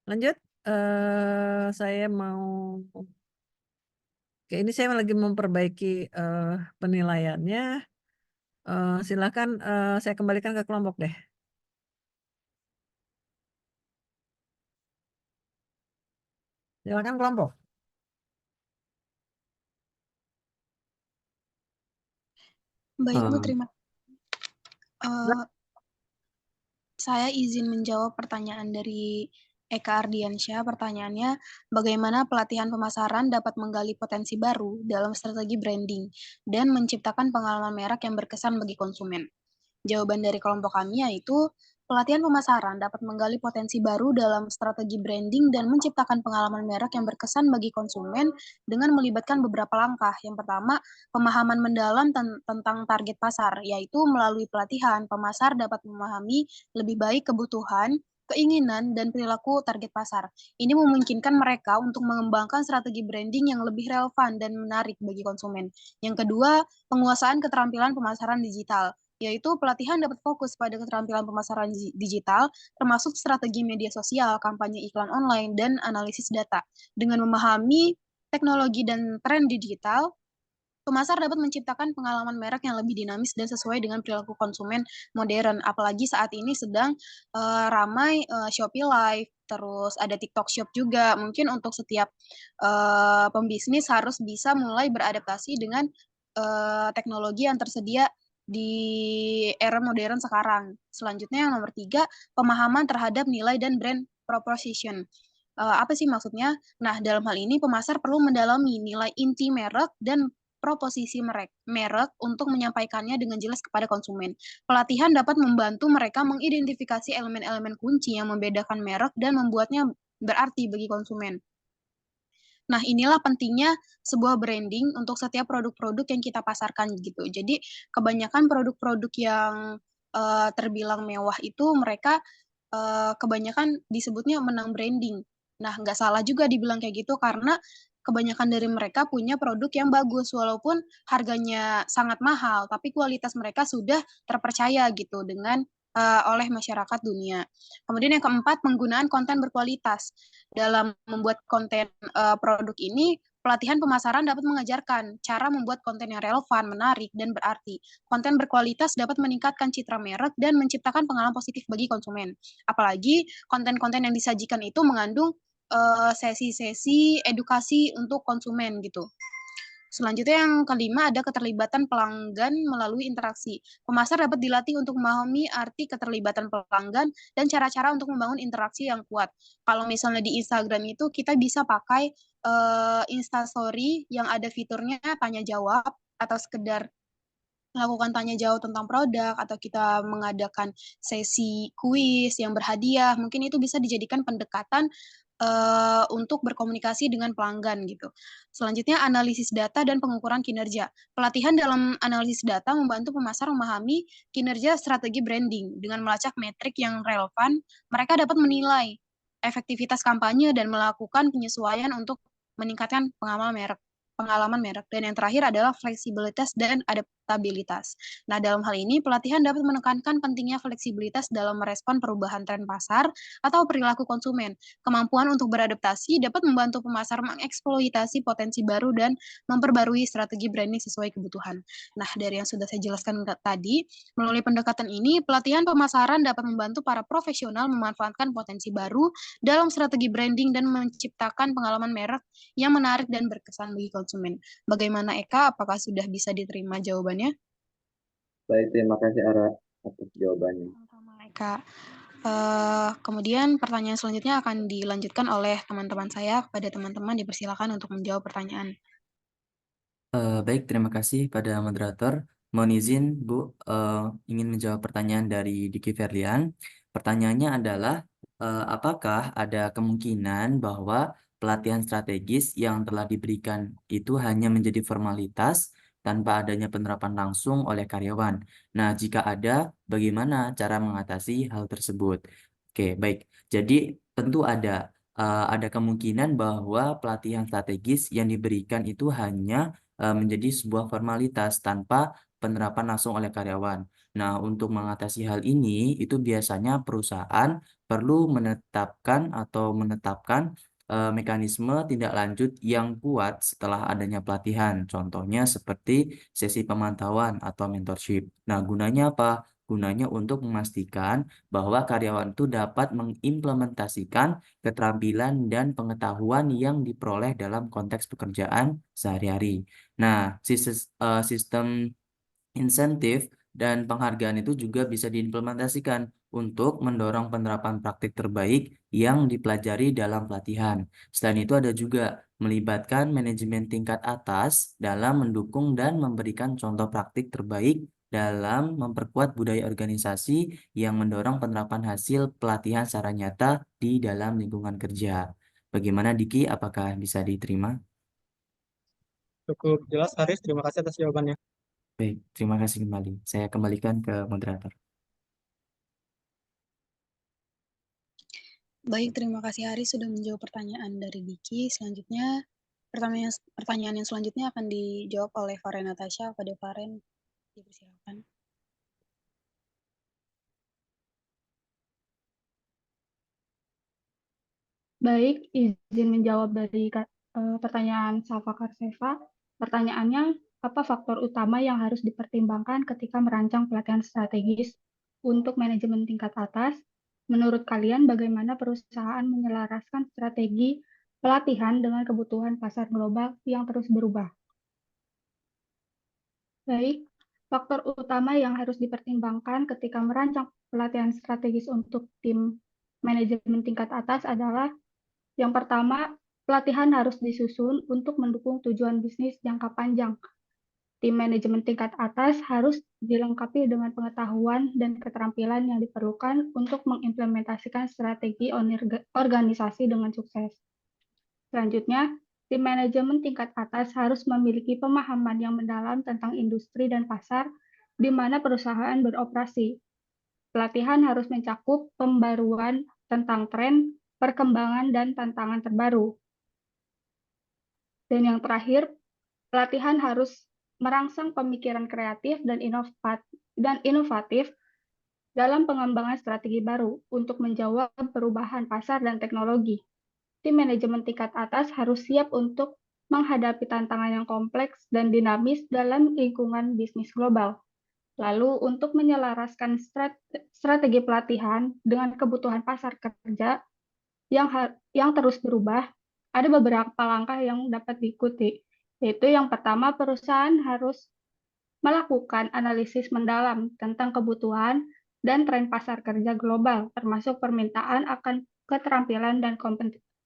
Lanjut, saya mau, oke, ini saya lagi memperbaiki penilaiannya. Silakan saya kembalikan ke kelompok deh. Silakan kelompok. Baik, Bu, Eh, terima. Eh, saya izin menjawab pertanyaan dari Eka Ardiansyah. Pertanyaannya, bagaimana pelatihan pemasaran dapat menggali potensi baru dalam strategi branding dan menciptakan pengalaman merek yang berkesan bagi konsumen? Jawaban dari kelompok kami yaitu pelatihan pemasaran dapat menggali potensi baru dalam strategi branding dan menciptakan pengalaman merek yang berkesan bagi konsumen dengan melibatkan beberapa langkah. Yang pertama, pemahaman mendalam tentang target pasar, yaitu melalui pelatihan, pemasar dapat memahami lebih baik kebutuhan, keinginan, dan perilaku target pasar. Ini memungkinkan mereka untuk mengembangkan strategi branding yang lebih relevan dan menarik bagi konsumen. Yang kedua, penguasaan keterampilan pemasaran digital, yaitu pelatihan dapat fokus pada keterampilan pemasaran digital, termasuk strategi media sosial, kampanye iklan online, dan analisis data. Dengan memahami teknologi dan tren digital, pemasar dapat menciptakan pengalaman merek yang lebih dinamis dan sesuai dengan perilaku konsumen modern. Apalagi saat ini sedang ramai Shopee Live, terus ada TikTok Shop juga. Mungkin untuk setiap pembisnis harus bisa mulai beradaptasi dengan teknologi yang tersedia di era modern sekarang. Selanjutnya yang nomor 3, pemahaman terhadap nilai dan brand proposition. Apa sih maksudnya? Nah, dalam hal ini pemasar perlu mendalami nilai inti merek dan proposisi merek untuk menyampaikannya dengan jelas kepada konsumen. Pelatihan dapat membantu mereka mengidentifikasi elemen-elemen kunci yang membedakan merek dan membuatnya berarti bagi konsumen. Nah, inilah pentingnya sebuah branding untuk setiap produk-produk yang kita pasarkan gitu. Jadi, kebanyakan produk-produk yang terbilang mewah itu mereka kebanyakan disebutnya menang branding. Nah, nggak salah juga dibilang kayak gitu karena kebanyakan dari mereka punya produk yang bagus walaupun harganya sangat mahal, tapi kualitas mereka sudah terpercaya gitu dengan oleh masyarakat dunia. Kemudian yang keempat, penggunaan konten berkualitas. Dalam membuat konten produk ini, pelatihan pemasaran dapat mengajarkan cara membuat konten yang relevan, menarik, dan berarti. Konten berkualitas dapat meningkatkan citra merek dan menciptakan pengalaman positif bagi konsumen. Apalagi konten-konten yang disajikan itu mengandung sesi-sesi edukasi untuk konsumen gitu. Selanjutnya yang kelima ada keterlibatan pelanggan melalui interaksi. Pemasar dapat dilatih untuk memahami arti keterlibatan pelanggan dan cara-cara untuk membangun interaksi yang kuat. Kalau misalnya di Instagram itu kita bisa pakai Instastory yang ada fiturnya tanya jawab atau sekedar melakukan tanya jawab tentang produk atau kita mengadakan sesi kuis yang berhadiah, mungkin itu bisa dijadikan pendekatan untuk berkomunikasi dengan pelanggan gitu. Selanjutnya analisis data dan pengukuran kinerja. Pelatihan dalam analisis data membantu pemasar memahami kinerja strategi branding. Dengan melacak metrik yang relevan, mereka dapat menilai efektivitas kampanye dan melakukan penyesuaian untuk meningkatkan pengalaman merek. Dan yang terakhir adalah fleksibilitas dan adaptabilitas. Nah, dalam hal ini pelatihan dapat menekankan pentingnya fleksibilitas dalam merespon perubahan tren pasar atau perilaku konsumen. Kemampuan untuk beradaptasi dapat membantu pemasar mengeksploitasi potensi baru dan memperbarui strategi branding sesuai kebutuhan. Nah, dari yang sudah saya jelaskan tadi, melalui pendekatan ini, pelatihan pemasaran dapat membantu para profesional memanfaatkan potensi baru dalam strategi branding dan menciptakan pengalaman merek yang menarik dan berkesan bagi konsumen. Bagaimana Eka? Apakah sudah bisa diterima jawabannya? Baik, terima kasih Ara atas jawabannya. Sama Eka. Kemudian pertanyaan selanjutnya akan dilanjutkan oleh teman-teman saya. Kepada teman-teman dipersilakan untuk menjawab pertanyaan. Baik, terima kasih pada moderator. Mohon izin, Bu, ingin menjawab pertanyaan dari Diki Ferlian. Pertanyaannya adalah, apakah ada kemungkinan bahwa pelatihan strategis yang telah diberikan itu hanya menjadi formalitas tanpa adanya penerapan langsung oleh karyawan. Nah, jika ada, bagaimana cara mengatasi hal tersebut? Oke, baik. Jadi tentu ada kemungkinan bahwa pelatihan strategis yang diberikan itu hanya menjadi sebuah formalitas tanpa penerapan langsung oleh karyawan. Nah, untuk mengatasi hal ini, itu biasanya perusahaan perlu menetapkan mekanisme tindak lanjut yang kuat setelah adanya pelatihan. Contohnya seperti sesi pemantauan atau mentorship. Nah, gunanya apa? Gunanya untuk memastikan bahwa karyawan itu dapat mengimplementasikan keterampilan dan pengetahuan yang diperoleh dalam konteks pekerjaan sehari-hari. Nah, sistem insentif dan penghargaan itu juga bisa diimplementasikan untuk mendorong penerapan praktik terbaik yang dipelajari dalam pelatihan. Selain itu ada juga melibatkan manajemen tingkat atas dalam mendukung dan memberikan contoh praktik terbaik dalam memperkuat budaya organisasi yang mendorong penerapan hasil pelatihan secara nyata di dalam lingkungan kerja. Bagaimana Diki, apakah bisa diterima? Cukup jelas, Haris. Terima kasih atas jawabannya. Baik, terima kasih kembali. Saya kembalikan ke moderator. Baik, terima kasih Haris sudah menjawab pertanyaan dari Diki. Selanjutnya, pertanyaan yang selanjutnya akan dijawab oleh Faren Natasha. Pada Faren, dipersilakan. Baik, izin menjawab dari pertanyaan Safa Karseva. Pertanyaannya, apa faktor utama yang harus dipertimbangkan ketika merancang pelatihan strategis untuk manajemen tingkat atas? Menurut kalian, bagaimana perusahaan menyelaraskan strategi pelatihan dengan kebutuhan pasar global yang terus berubah? Baik, faktor utama yang harus dipertimbangkan ketika merancang pelatihan strategis untuk tim manajemen tingkat atas adalah yang pertama, pelatihan harus disusun untuk mendukung tujuan bisnis jangka panjang. Tim manajemen tingkat atas harus dilengkapi dengan pengetahuan dan keterampilan yang diperlukan untuk mengimplementasikan strategi organisasi dengan sukses. Selanjutnya, tim manajemen tingkat atas harus memiliki pemahaman yang mendalam tentang industri dan pasar di mana perusahaan beroperasi. Pelatihan harus mencakup pembaruan tentang tren, perkembangan, dan tantangan terbaru. Dan yang terakhir, pelatihan harus merangsang pemikiran kreatif dan inovatif dalam pengembangan strategi baru untuk menjawab perubahan pasar dan teknologi. Tim manajemen tingkat atas harus siap untuk menghadapi tantangan yang kompleks dan dinamis dalam lingkungan bisnis global. Lalu, untuk menyelaraskan strategi pelatihan dengan kebutuhan pasar kerja yang terus berubah, ada beberapa langkah yang dapat diikuti, yaitu yang pertama, perusahaan harus melakukan analisis mendalam tentang kebutuhan dan tren pasar kerja global, termasuk permintaan akan keterampilan dan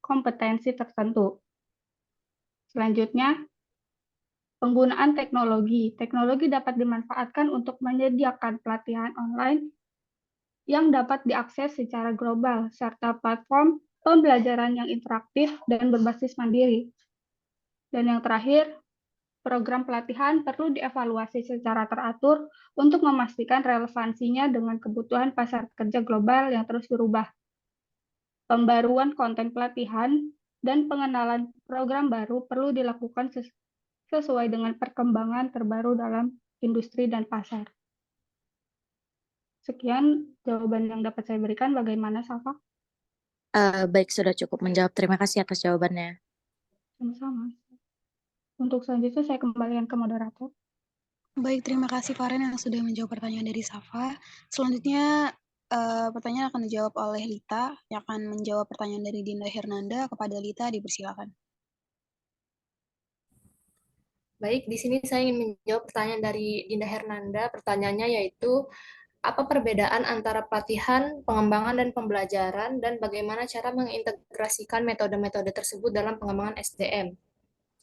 kompetensi tertentu. Selanjutnya, penggunaan teknologi. Teknologi dapat dimanfaatkan untuk menyediakan pelatihan online yang dapat diakses secara global, serta platform pembelajaran yang interaktif dan berbasis mandiri. Dan yang terakhir, program pelatihan perlu dievaluasi secara teratur untuk memastikan relevansinya dengan kebutuhan pasar kerja global yang terus berubah. Pembaruan konten pelatihan dan pengenalan program baru perlu dilakukan sesuai dengan perkembangan terbaru dalam industri dan pasar. Sekian jawaban yang dapat saya berikan. Bagaimana, Safa? Baik, sudah cukup menjawab. Terima kasih atas jawabannya. Sama-sama. Untuk selanjutnya saya kembalikan ke moderator. Baik, terima kasih Faren yang sudah menjawab pertanyaan dari Safa. Selanjutnya pertanyaan akan dijawab oleh Lita yang akan menjawab pertanyaan dari Dinda Hernanda. Kepada Lita, dipersilakan. Baik, di sini saya ingin menjawab pertanyaan dari Dinda Hernanda. Pertanyaannya yaitu, apa perbedaan antara pelatihan, pengembangan, dan pembelajaran, dan bagaimana cara mengintegrasikan metode-metode tersebut dalam pengembangan SDM?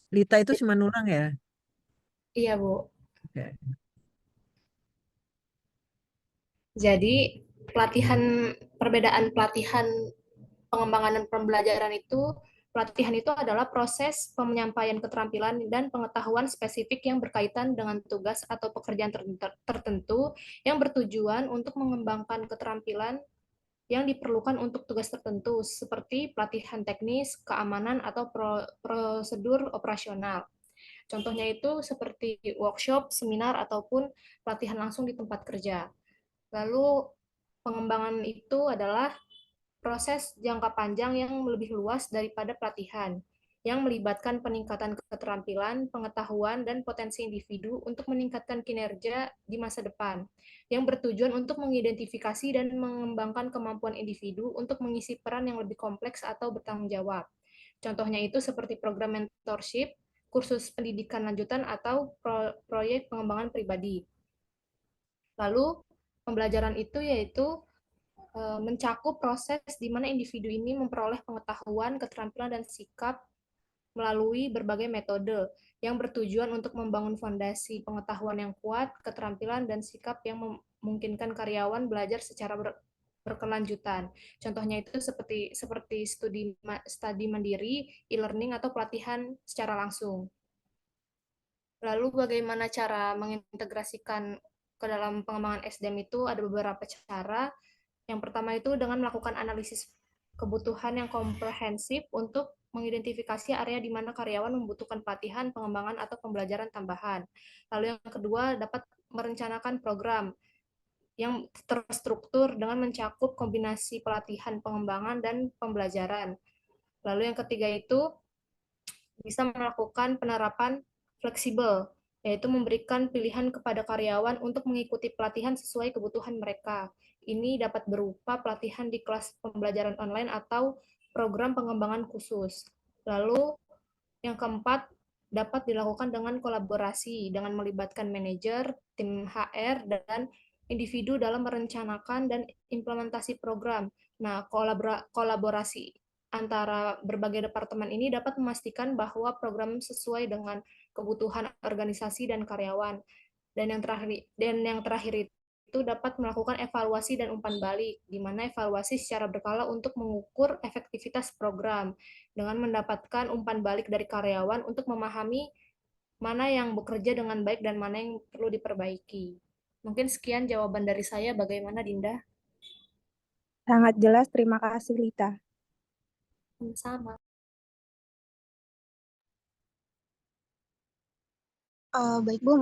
Lita itu Simanurang ya? Iya, Bu. Oke. Jadi, perbedaan pelatihan, pengembangan, dan pembelajaran itu, Pelatihan itu adalah proses penyampaian keterampilan dan pengetahuan spesifik yang berkaitan dengan tugas atau pekerjaan tertentu yang bertujuan untuk mengembangkan keterampilan yang diperlukan untuk tugas tertentu, seperti pelatihan teknis, keamanan, atau prosedur operasional. Contohnya itu seperti workshop, seminar, ataupun pelatihan langsung di tempat kerja. Lalu pengembangan itu adalah proses jangka panjang yang lebih luas daripada pelatihan, yang melibatkan peningkatan keterampilan, pengetahuan, dan potensi individu untuk meningkatkan kinerja di masa depan, yang bertujuan untuk mengidentifikasi dan mengembangkan kemampuan individu untuk mengisi peran yang lebih kompleks atau bertanggung jawab. Contohnya itu seperti program mentorship, kursus pendidikan lanjutan, atau proyek pengembangan pribadi. Lalu, pembelajaran itu yaitu mencakup proses di mana individu ini memperoleh pengetahuan, keterampilan, dan sikap melalui berbagai metode yang bertujuan untuk membangun fondasi pengetahuan yang kuat, keterampilan, dan sikap yang memungkinkan karyawan belajar secara berkelanjutan. Contohnya itu seperti studi mandiri, e-learning, atau pelatihan secara langsung. Lalu bagaimana cara mengintegrasikan ke dalam pengembangan SDM itu ada beberapa cara. Yang pertama itu dengan melakukan analisis kebutuhan yang komprehensif untuk mengidentifikasi area di mana karyawan membutuhkan pelatihan, pengembangan, atau pembelajaran tambahan. Lalu yang kedua, dapat merencanakan program yang terstruktur dengan mencakup kombinasi pelatihan, pengembangan, dan pembelajaran. Lalu yang ketiga itu bisa melakukan penerapan fleksibel, yaitu memberikan pilihan kepada karyawan untuk mengikuti pelatihan sesuai kebutuhan mereka. Ini dapat berupa pelatihan di kelas pembelajaran online atau program pengembangan khusus. Lalu yang keempat, dapat dilakukan dengan kolaborasi, dengan melibatkan manajer, tim HR, dan individu dalam merencanakan dan implementasi program. Nah, kolaborasi antara berbagai departemen ini dapat memastikan bahwa program sesuai dengan kebutuhan organisasi dan karyawan. Dan yang terakhir itu dapat melakukan evaluasi dan umpan balik, di mana evaluasi secara berkala untuk mengukur efektivitas program dengan mendapatkan umpan balik dari karyawan untuk memahami mana yang bekerja dengan baik dan mana yang perlu diperbaiki. Mungkin sekian jawaban dari saya. Bagaimana, Dinda? Sangat jelas, terima kasih Lita. Sama. Baik Bu,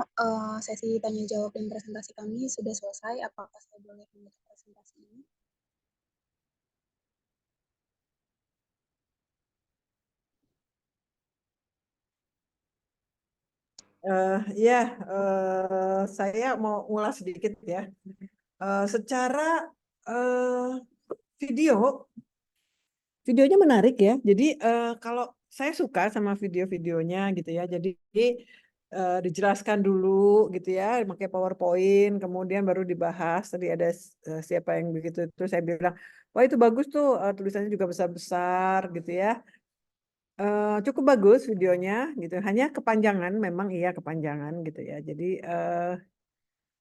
sesi tanya jawab dan presentasi kami sudah selesai. Apakah saya boleh menutup presentasi ini? Ya, saya mau ulas sedikit ya. Secara videonya menarik ya. Jadi kalau saya suka sama video-videonya gitu ya. Jadi dijelaskan dulu gitu ya, pakai PowerPoint, kemudian baru dibahas. Tadi ada siapa yang begitu, terus saya bilang, wah itu bagus tuh, tulisannya juga besar-besar gitu ya. Cukup bagus videonya gitu. Hanya kepanjangan, memang iya kepanjangan gitu ya. Jadi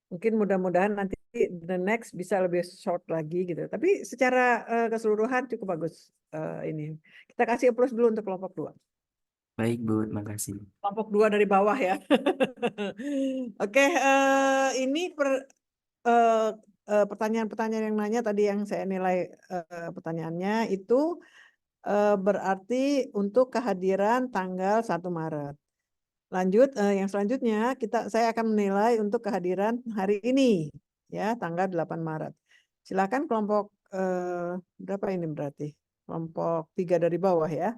mungkin mudah-mudahan nanti the next bisa lebih short lagi gitu. Tapi secara keseluruhan cukup bagus ini. Kita kasih applause dulu untuk kelompok 2. Baik Bu, terima kasih. Kelompok 2 dari bawah ya. Oke, ini pertanyaan-pertanyaan yang nanya tadi yang saya nilai pertanyaannya itu berarti untuk kehadiran tanggal 1 Maret. Lanjut, yang selanjutnya saya akan menilai untuk kehadiran hari ini, ya, tanggal 8 Maret. Silakan kelompok berapa ini berarti? Kelompok 3 dari bawah ya.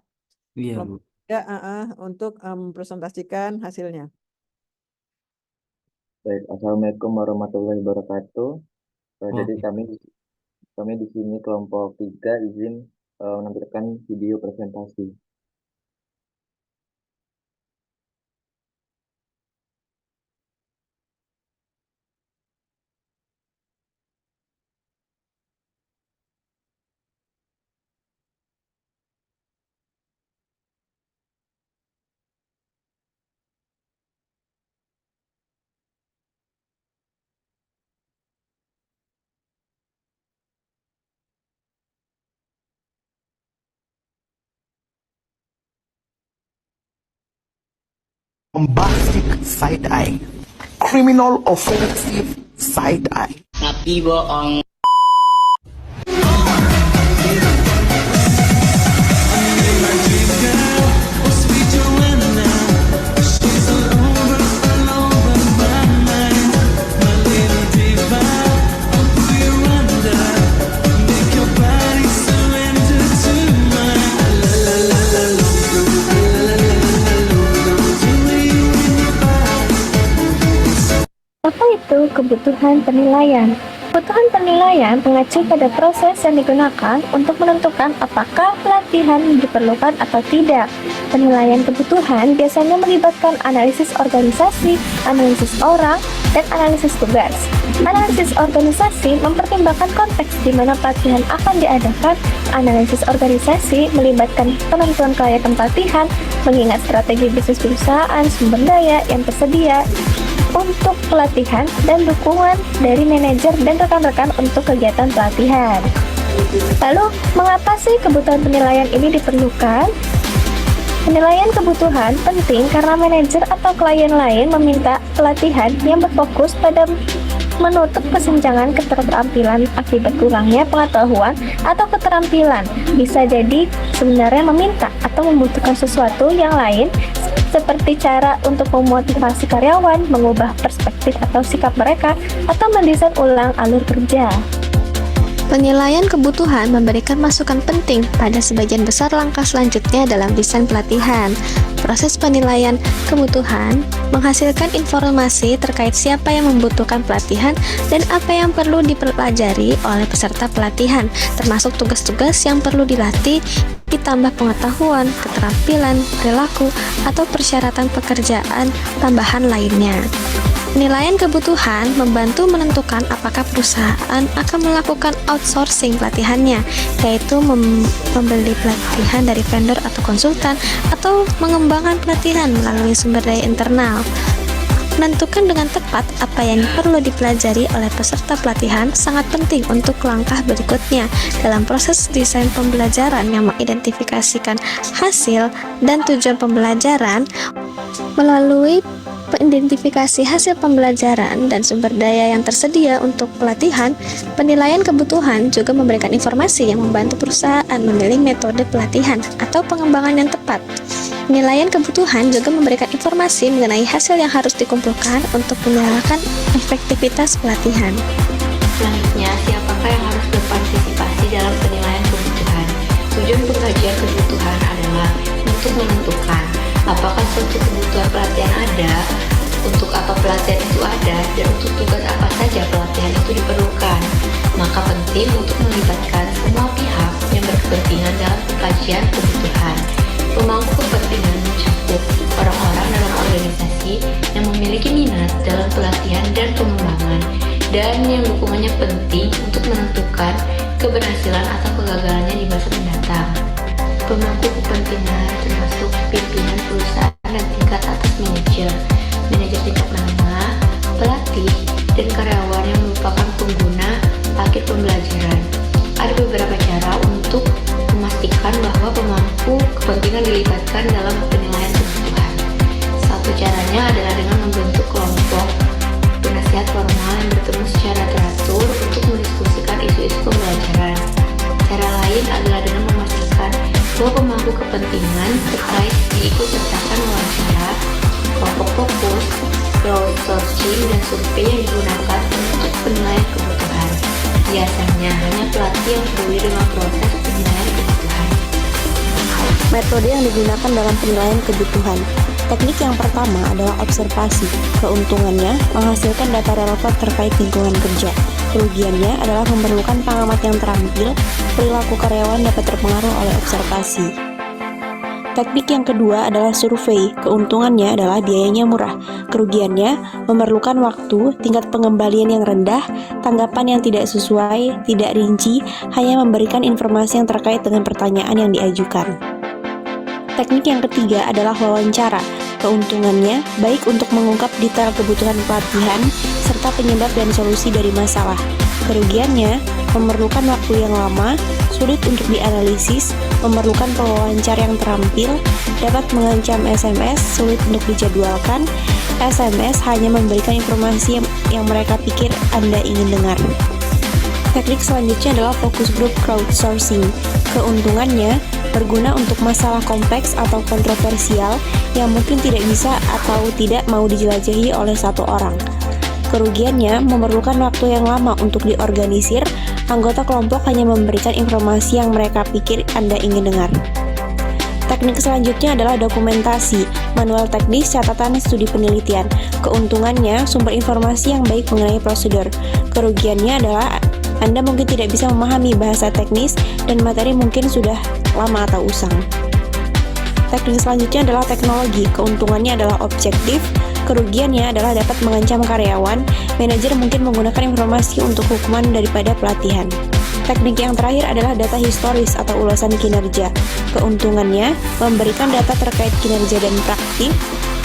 Iya Bu. Kelompok 3 untuk mempresentasikan hasilnya. Baik, Assalamualaikum warahmatullahi wabarakatuh. Jadi kami di sini kelompok 3 izin menampilkan video presentasi. bombastic side eye, criminal offensive side eye. Tapi bohong. Apa itu kebutuhan penilaian? Kebutuhan penilaian mengacu pada proses yang digunakan untuk menentukan apakah pelatihan diperlukan atau tidak. Penilaian kebutuhan biasanya melibatkan analisis organisasi, analisis orang, dan analisis tugas. Analisis organisasi mempertimbangkan konteks di mana pelatihan akan diadakan. Analisis organisasi melibatkan penentuan kelayakan pelatihan, mengingat strategi bisnis perusahaan, sumber daya yang tersedia untuk pelatihan, dan dukungan dari manajer dan rekan-rekan untuk kegiatan pelatihan. Lalu, mengapa sih kebutuhan penilaian ini diperlukan? Penilaian kebutuhan penting karena manajer atau klien lain meminta pelatihan yang berfokus pada menutup kesenjangan keterampilan akibat kurangnya pengetahuan atau keterampilan. Bisa jadi sebenarnya meminta atau membutuhkan sesuatu yang lain, seperti cara untuk memotivasi karyawan, mengubah perspektif atau sikap mereka, atau mendesain ulang alur kerja. Penilaian kebutuhan memberikan masukan penting pada sebagian besar langkah selanjutnya dalam desain pelatihan. Proses penilaian kebutuhan menghasilkan informasi terkait siapa yang membutuhkan pelatihan dan apa yang perlu dipelajari oleh peserta pelatihan, termasuk tugas-tugas yang perlu dilatih, ditambah pengetahuan, keterampilan, perilaku, atau persyaratan pekerjaan tambahan lainnya. Penilaian kebutuhan membantu menentukan apakah perusahaan akan melakukan outsourcing pelatihannya, yaitu membeli pelatihan dari vendor atau konsultan, atau mengembangkan pelatihan melalui sumber daya internal. Menentukan dengan tepat apa yang perlu dipelajari oleh peserta pelatihan sangat penting untuk langkah berikutnya dalam proses desain pembelajaran yang mengidentifikasikan hasil dan tujuan pembelajaran. Melalui identifikasi hasil pembelajaran dan sumber daya yang tersedia untuk pelatihan, penilaian kebutuhan juga memberikan informasi yang membantu perusahaan memilih metode pelatihan atau pengembangan yang tepat. Penilaian kebutuhan juga memberikan informasi mengenai hasil yang harus dikumpulkan untuk menyalahkan efektivitas pelatihan. Selanjutnya, siapakah yang harus berpartisipasi dalam penilaian kebutuhan? Tujuan pengkajian kebutuhan adalah untuk menentukan apakah suatu kebutuhan pelatihan ada, untuk apa pelatihan itu ada, dan untuk tugas apa saja pelatihan itu diperlukan. Maka penting untuk melibatkan semua pihak yang berkepentingan dalam pengkajian kebutuhan. Pemangku kepentingan mencakup orang-orang dalam organisasi yang memiliki minat dalam pelatihan dan pengembangan, dan yang dukungannya penting untuk menentukan keberhasilan atau kegagalannya di masa mendatang. Pemangku kepentingan termasuk pimpinan perusahaan dan tingkat atas manajer, manajer tingkat menengah, pelatih, dan karyawan yang merupakan pengguna paket pembelajaran. Ada beberapa cara untuk memastikan bahwa pemangku kepentingan dilibatkan dalam penilaian kebutuhan. Satu caranya adalah dengan membentuk kelompok penasihat formal yang bertemu secara teratur untuk mendiskusikan isu-isu pembelajaran. Cara lain adalah dengan memastikan bahwa pemangku kepentingan terkait diikutsertakan wawancara, kelompok fokus, crowdsourcing, dan survei yang digunakan untuk penilaian kebutuhan. Biasanya hanya pelatih yang peduli dengan proses penilaian kebutuhan. Metode yang digunakan dalam penilaian kebutuhan. Teknik yang pertama adalah observasi. Keuntungannya menghasilkan data relevan terkait lingkungan kerja. Kerugiannya adalah memerlukan pengamat yang terampil. Perilaku karyawan dapat terpengaruh oleh observasi. Teknik yang kedua adalah survei. Keuntungannya adalah biayanya murah. Kerugiannya memerlukan waktu, tingkat pengembalian yang rendah, tanggapan yang tidak sesuai, tidak rinci, hanya memberikan informasi yang terkait dengan pertanyaan yang diajukan. Teknik yang ketiga adalah wawancara. Keuntungannya baik untuk mengungkap detail kebutuhan pelatihan serta penyebab dan solusi dari masalah. Kerugiannya memerlukan waktu yang lama, sulit untuk dianalisis, memerlukan pewawancara yang terampil, dapat mengancam SMS, sulit untuk dijadwalkan. SMS hanya memberikan informasi yang mereka pikir Anda ingin dengar. Teknik selanjutnya adalah focus group crowdsourcing. Keuntungannya, berguna untuk masalah kompleks atau kontroversial yang mungkin tidak bisa atau tidak mau dijelajahi oleh satu orang. Kerugiannya, memerlukan waktu yang lama untuk diorganisir, anggota kelompok hanya memberikan informasi yang mereka pikir Anda ingin dengar. Teknik selanjutnya adalah dokumentasi, manual teknis, catatan, studi penelitian. Keuntungannya, sumber informasi yang baik mengenai prosedur. Kerugiannya adalah Anda mungkin tidak bisa memahami bahasa teknis dan materi mungkin sudah lama atau usang. Teknik selanjutnya adalah teknologi. Keuntungannya adalah objektif. Kerugiannya adalah dapat mengancam karyawan. Manajer mungkin menggunakan informasi untuk hukuman daripada pelatihan. Teknik yang terakhir adalah data historis atau ulasan kinerja. Keuntungannya, memberikan data terkait kinerja dan praktik.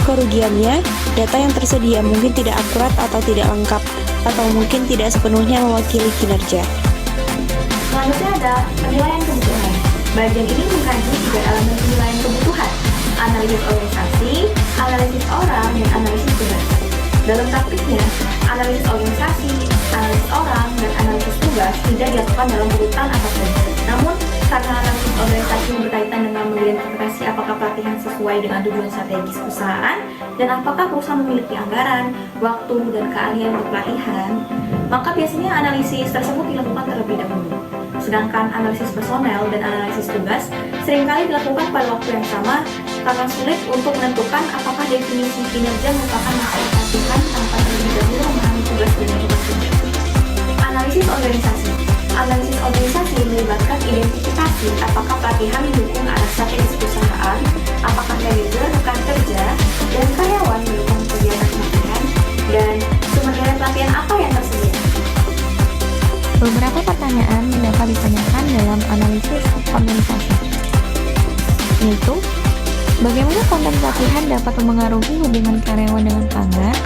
Kerugiannya, data yang tersedia mungkin tidak akurat atau tidak lengkap, atau mungkin tidak sepenuhnya mewakili kinerja. Selanjutnya ada penilaian kebutuhan. Bagian ini mengkaji tiga elemen penilaian kebutuhan: analisis organisasi, analisis orang, dan analisis tugas. Dalam praktiknya, analisis organisasi, analisis orang, dan analisis tugas tidak dilakukan dalam urutan apapun. Namun, karena analisis organisasi berkaitan dengan mengidentifikasi apakah pelatihan sesuai dengan tujuan strategis perusahaan dan apakah perusahaan memiliki anggaran, waktu, dan keahlian untuk pelatihan, maka biasanya analisis tersebut dilakukan terlebih dahulu. Sedangkan analisis personel dan analisis tugas seringkali dilakukan pada waktu yang sama karena sulit untuk menentukan apakah definisi kinerja merupakan masalah pelatihan tanpa terlebih dahulu memahami tugas dan tugas. Analisis organisasi. Analisis organisasi melibatkan identifikasi apakah pelatihan mendukung arah strategis perusahaan, apakah manajer, rekan kerja, dan karyawan mendukung kegiatan pelatihan, dan sumber daya pelatihan apa yang tersedia. Beberapa pertanyaan yang dapat ditanyakan dalam analisis organisasi, yaitu bagaimana konten pelatihan dapat mempengaruhi hubungan karyawan dengan pelanggan,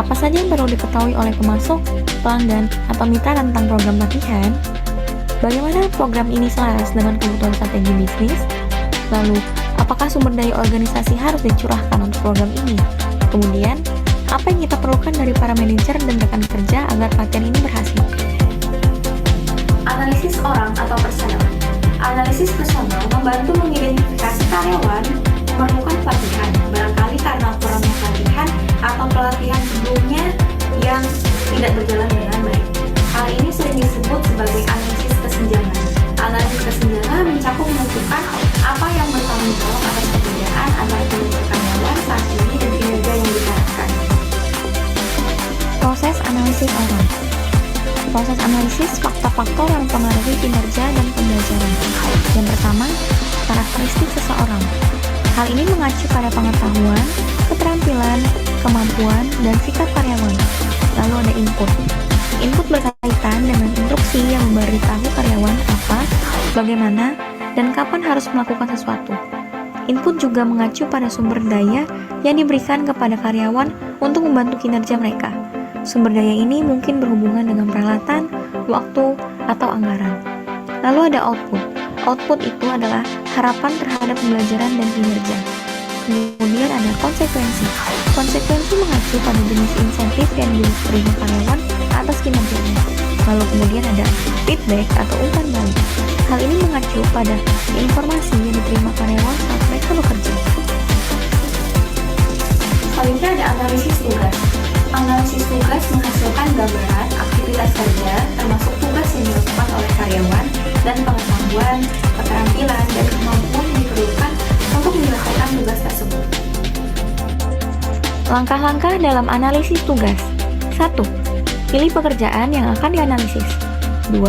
apa saja yang perlu diketahui oleh pemasok, pelanggan, atau mitra tentang program pelatihan, bagaimana program ini selaras dengan kebutuhan strategi bisnis, lalu apakah sumber daya organisasi harus dicurahkan untuk program ini, kemudian apa yang kita perlukan dari para manajer dan rekan kerja agar pelatihan ini berhasil. Analisis orang atau personel. Analisis personel membantu mengidentifikasi karyawan memerlukan pelatihan, barangkali karena kurangnya pelatihan atau pelatihan sebelumnya yang tidak berjalan dengan baik. Hal ini sering disebut sebagai analisis kesenjangan. Analisis kesenjangan mencakup menentukan apa yang bertanggung jawab atas perbedaan antara kinerja karyawan saat ini dan kinerja yang diharapkan. Proses analisis orang. Proses analisis faktor-faktor yang mempengaruhi kinerja dan pembelajaran. Yang pertama, karakteristik seseorang. Hal ini mengacu pada pengetahuan, keterampilan, kemampuan, dan sikap karyawan. Lalu ada input. Input berkaitan dengan instruksi yang memberitahu karyawan apa, bagaimana, dan kapan harus melakukan sesuatu. Input juga mengacu pada sumber daya yang diberikan kepada karyawan untuk membantu kinerja mereka. Sumber daya ini mungkin berhubungan dengan peralatan, waktu, atau anggaran. Lalu ada output. Output itu adalah harapan terhadap pembelajaran dan kinerja. Kemudian ada konsekuensi. Konsekuensi mengacu pada jenis insentif yang diterima karyawan atas kinerjanya. Lalu kemudian ada feedback atau umpan balik. Hal ini mengacu pada informasi yang diterima karyawan saat mereka bekerja. Selanjutnya ada analisis tugas. Analisis tugas menghasilkan gambaran aktivitas kerja, termasuk tugas yang dilakukan oleh karyawan, dan pengetahuan, keterampilan, dan kemampuan yang diperlukan untuk menyelesaikan tugas tersebut. Langkah-langkah dalam analisis tugas. 1. Pilih pekerjaan yang akan dianalisis. 2.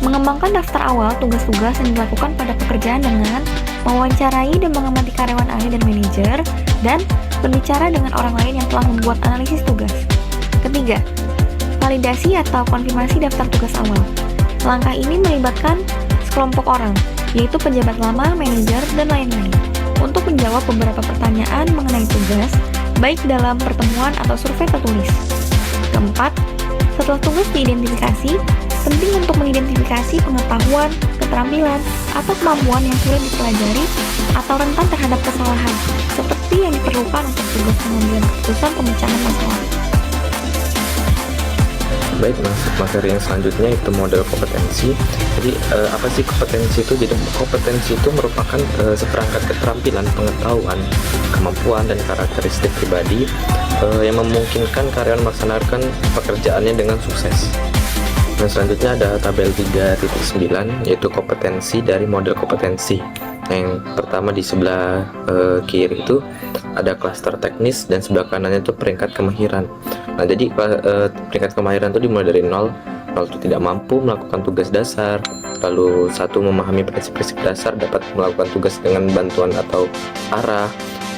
Mengembangkan daftar awal tugas-tugas yang dilakukan pada pekerjaan dengan mewawancarai dan mengamati karyawan ahli dan manajer, dan berbicara dengan orang lain yang telah membuat analisis tugas. Ketiga, validasi atau konfirmasi daftar tugas awal. Langkah ini melibatkan sekelompok orang, yaitu pejabat lama, manajer, dan lain-lain, untuk menjawab beberapa pertanyaan mengenai tugas, baik dalam pertemuan atau survei tertulis. Keempat, setelah tugas diidentifikasi, penting untuk mengidentifikasi pengetahuan, keterampilan, atau kemampuan yang sulit dipelajari atau rentan terhadap kesalahan, seperti yang diperlukan untuk tugas pengambilan keputusan pemecahan masalah. Baik, masuk materi yang selanjutnya itu model kompetensi. Jadi apa sih kompetensi itu? Jadi kompetensi itu merupakan seperangkat keterampilan, pengetahuan, kemampuan, dan karakteristik pribadi yang memungkinkan karyawan melaksanakan pekerjaannya dengan sukses. Nah, selanjutnya ada tabel 3.9 yaitu kompetensi dari model kompetensi. Yang pertama di sebelah kiri itu ada klaster teknis dan sebelah kanannya itu peringkat kemahiran. Nah, jadi peringkat kemahiran itu dimulai dari 0 itu tidak mampu melakukan tugas dasar, lalu 1 memahami prinsip-prinsip dasar, dapat melakukan tugas dengan bantuan atau arah,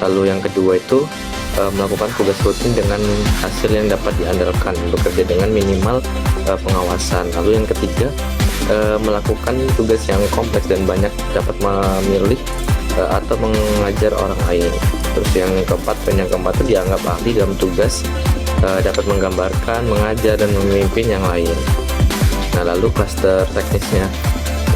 lalu yang kedua itu melakukan tugas rutin dengan hasil yang dapat diandalkan, bekerja dengan minimal pengawasan, lalu yang ketiga melakukan tugas yang kompleks dan banyak, dapat memilih atau mengajar orang lain. Terus yang keempat itu dianggap ahli dalam tugas, dapat menggambarkan, mengajar, dan memimpin yang lain. Nah, lalu klaster teknisnya,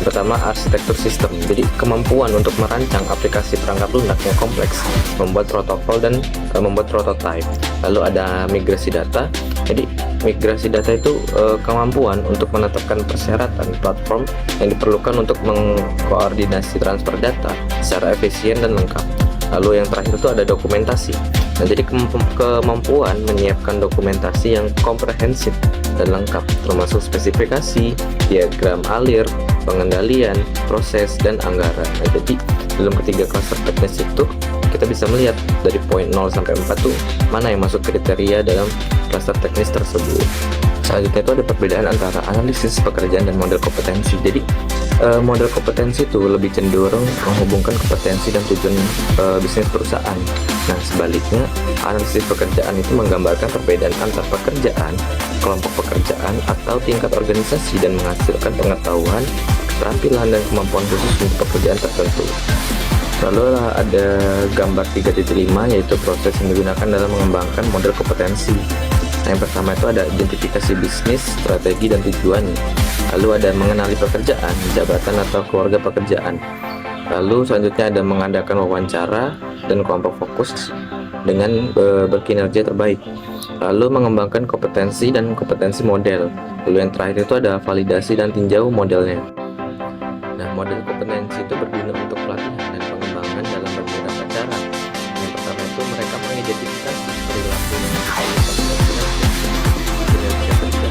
pertama arsitektur sistem, jadi kemampuan untuk merancang aplikasi perangkat lunak yang kompleks, membuat protokol dan membuat prototipe. Lalu ada migrasi data, jadi migrasi data itu kemampuan untuk menetapkan persyaratan platform yang diperlukan untuk mengkoordinasi transfer data secara efisien dan lengkap. Lalu yang terakhir itu ada dokumentasi. Nah, jadi kemampuan menyiapkan dokumentasi yang komprehensif dan lengkap, termasuk spesifikasi, diagram alir, pengendalian, proses, dan anggaran. Nah, jadi dalam ketiga klaster teknis itu kita bisa melihat dari poin 0 sampai 4 tuh mana yang masuk kriteria dalam klaster teknis tersebut. Selanjutnya itu ada perbedaan antara analisis pekerjaan dan model kompetensi. Jadi model kompetensi itu lebih cenderung menghubungkan kompetensi dan tujuan bisnis perusahaan. Nah, sebaliknya analisis pekerjaan itu menggambarkan perbedaan antar pekerjaan, kelompok pekerjaan, atau tingkat organisasi dan menghasilkan pengetahuan, keterampilan, dan kemampuan khusus untuk pekerjaan tertentu. Lalu ada gambar 3.5 yaitu proses yang digunakan dalam mengembangkan model kompetensi. Nah, yang pertama itu ada identifikasi bisnis, strategi, dan tujuan. Lalu ada mengenali pekerjaan, jabatan atau keluarga pekerjaan. Lalu selanjutnya ada mengadakan wawancara dan kelompok fokus dengan berkinerja terbaik. Lalu mengembangkan kompetensi dan kompetensi model. Lalu yang terakhir itu ada validasi dan tinjau modelnya. Nah, model kompetensi itu berguna untuk pelatihan dan pengembangan dalam beberapa cara. Yang pertama itu mereka mengidentifikasi perilaku yang diperlukan kinerja kerja.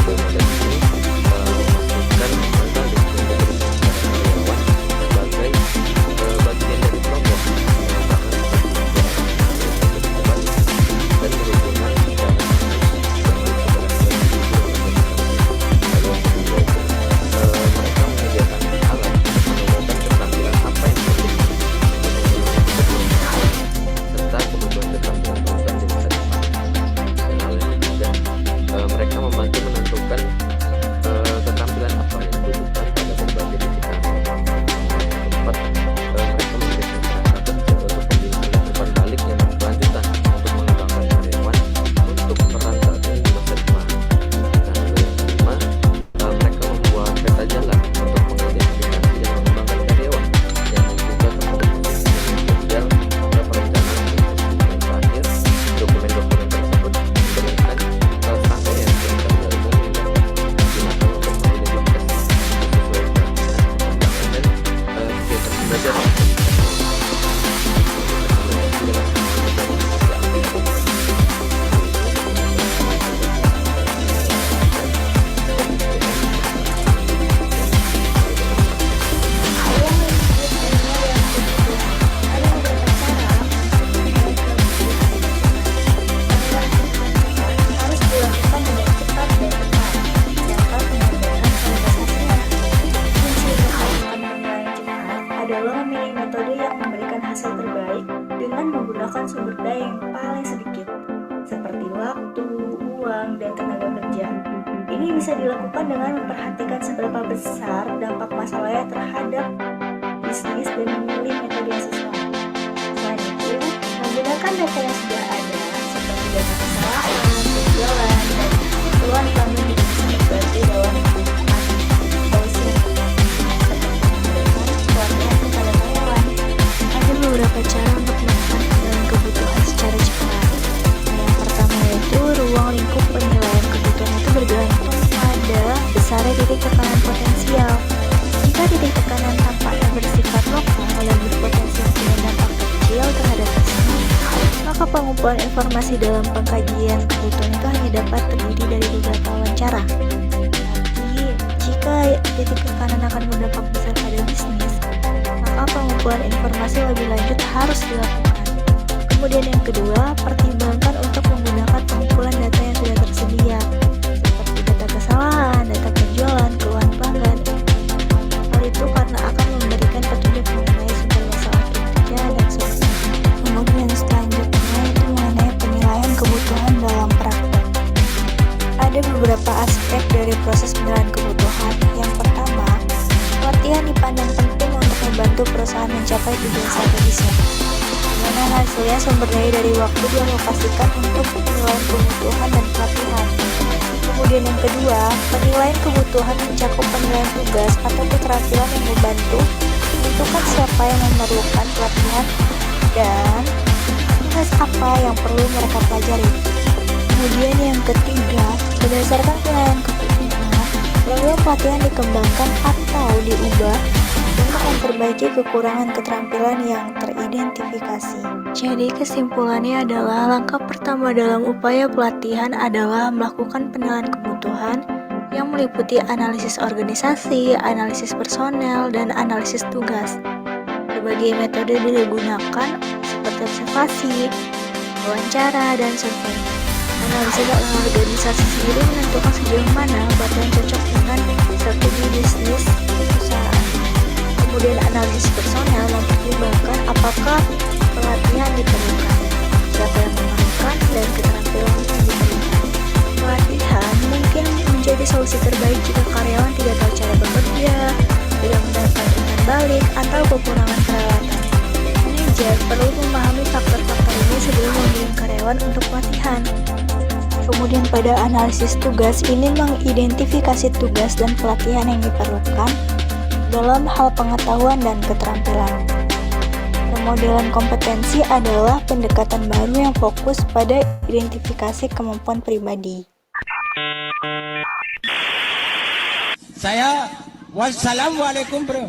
Model ini memastikan mental dan karyawan sebagai bagian dari kelompok dan berhubungan mereka membantu menentukan keterampilan apa yang dibutuhkan pada berbagai bidang. Keempat, mereka memberikan perangkat kerja untuk pembinaan dan umpan balik yang berkelanjutan untuk mengembangkan karyawan untuk peran saat ini di masa depan. Nah, yang kelima, mereka membuat peta jalan untuk mengidentifikasi dan mengembangkan karyawan yang juga terkoneksi dengan model perencanaan. Yang terakhir, dokumen-dokumen tersebut diberikan rangkaian cerita umum yang digunakan untuk mengidentifikasi sesuai perkembangan dan kegiatan pembelajaran. Harus dilakukan dengan cepat dan tepat, dapat menggunakan validasinya. Kunci untuk melakukan penilaian cepat adalah memilih metode yang memberikan hasil terbaik dengan menggunakan sumber daya yang paling sedikit, seperti waktu, uang, dan tenaga kerja. Ini bisa dilakukan dengan memperhatikan seberapa besar dampak masalahnya terhadap bisnis dan memilih metode yang sesuai. Selain itu, menggunakan data yang sudah ada, seperti data kesalahan, penjualan, dan keluhan kami juga bisa membantu pengumpulan informasi dalam pengkajian kebutuhan itu hanya dapat terdiri dari beberapa wawancara. Tapi, jika titik tekanan akan berdampak besar pada bisnis, maka pengumpulan informasi lebih lanjut harus dilakukan. Kemudian yang kedua, pertimbangkan untuk menggunakan pengumpulan data yang sudah tersedia, seperti data kesalahan, data penjualan, keluhan pelanggan. Hal itu karena akan memberikan petunjuk mengenai sumber masalah kinerja dan solusi. Kemudian selanjutnya itu mengenai penilaian kebutuhan dalam praktek. Ada beberapa aspek dari proses penilaian kebutuhan. Yang pertama, pelatihan dipandang penting untuk membantu perusahaan mencapai tujuan strategisnya. Dimana hasilnya sumber daya dari waktu dialokasikan untuk penilaian kebutuhan dan pelatihan. Kemudian yang kedua, penilaian kebutuhan mencakup penilaian tugas atau keterampilan yang membantu menentukan siapa yang memerlukan pelatihan dan tugas apa yang perlu mereka pelajari. Kemudian yang ketiga, berdasarkan penilaian kebutuhan, program pelatihan dikembangkan atau diubah untuk memperbaiki kekurangan keterampilan yang teridentifikasi. Jadi kesimpulannya adalah langkah pertama dalam upaya pelatihan adalah melakukan penilaian kebutuhan yang meliputi analisis organisasi, analisis personel, dan analisis tugas. Berbagai metode digunakan seperti observasi, wawancara, dan survei. Analisis organisasi sendiri menentukan sejauh mana pelatihan cocok dengan strategi bisnis perusahaan. Kemudian analisis personel mempertimbangkan apakah pelatihan diperlukan, siapa yang memerlukan, dan keterampilan yang diperlukan. Pelatihan mungkin menjadi solusi terbaik jika karyawan tidak tahu cara bekerja, tidak mendapat umpan balik, atau kekurangan peralatan. Manajer perlu memahami faktor-faktor ini sebelum mengirim karyawan untuk pelatihan. Kemudian pada analisis tugas ini mengidentifikasi tugas dan pelatihan yang diperlukan dalam hal pengetahuan dan keterampilan. Pemodelan kompetensi adalah pendekatan baru yang fokus pada identifikasi kemampuan pribadi. Saya wassalamualaikum bro.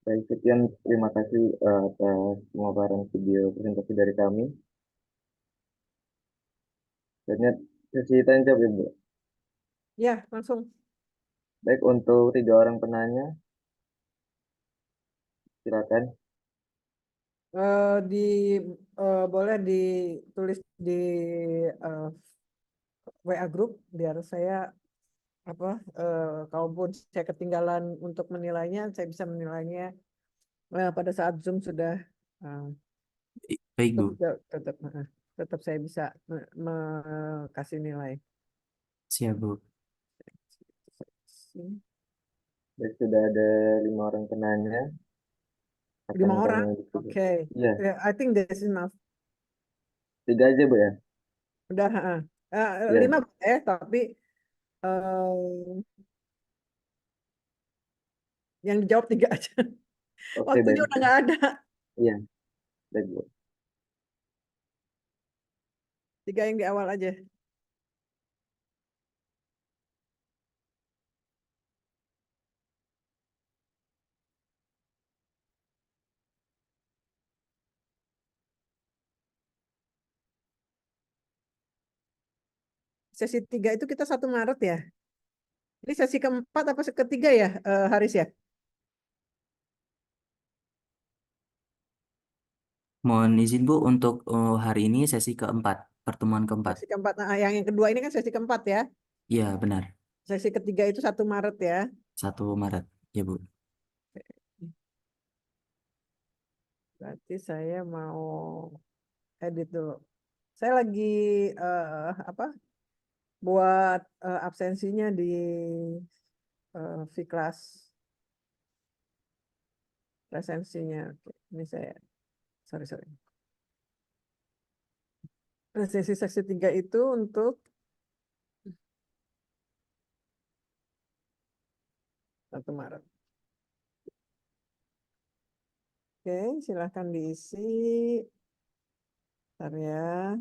Baik, sekian terima kasih atas pemaparan video presentasi dari kami. Selanjutnya sesi tanya jawab ya, Bu. Ya, langsung. Baik, untuk 3 orang penanya, silakan. Boleh ditulis di WA group biar saya kalaupun saya ketinggalan untuk menilainya, saya bisa menilainya pada saat Zoom sudah Baik, Bu. tetap saya bisa kasih nilai. Siap, Bu. Baik, sudah ada 5 orang penanya. 5 orang? Oke. Iya. I think that's enough. 3 aja, Bu ya? Udah, 5 tapi yang dijawab 3 aja. Oke, Waktunya baik. udah nggak ada. Iya, baik, Bu. 3 yang di awal aja. Sesi 3 itu kita 1 Maret ya. Ini sesi keempat apa ketiga ya, Haris ya? Mohon izin, Bu, untuk hari ini sesi keempat, pertemuan keempat. Sesi keempat. Nah, yang kedua ini kan sesi keempat ya. Iya, benar. Sesi ketiga itu 1 Maret ya. 1 Maret, ya, Bu. Berarti saya mau edit dulu. Saya lagi buat absensinya di V-Class. Presensinya. Oke, ini saya sorry. Sesi 3 itu untuk 1 Maret. Oke, silahkan diisi. Bentar ya.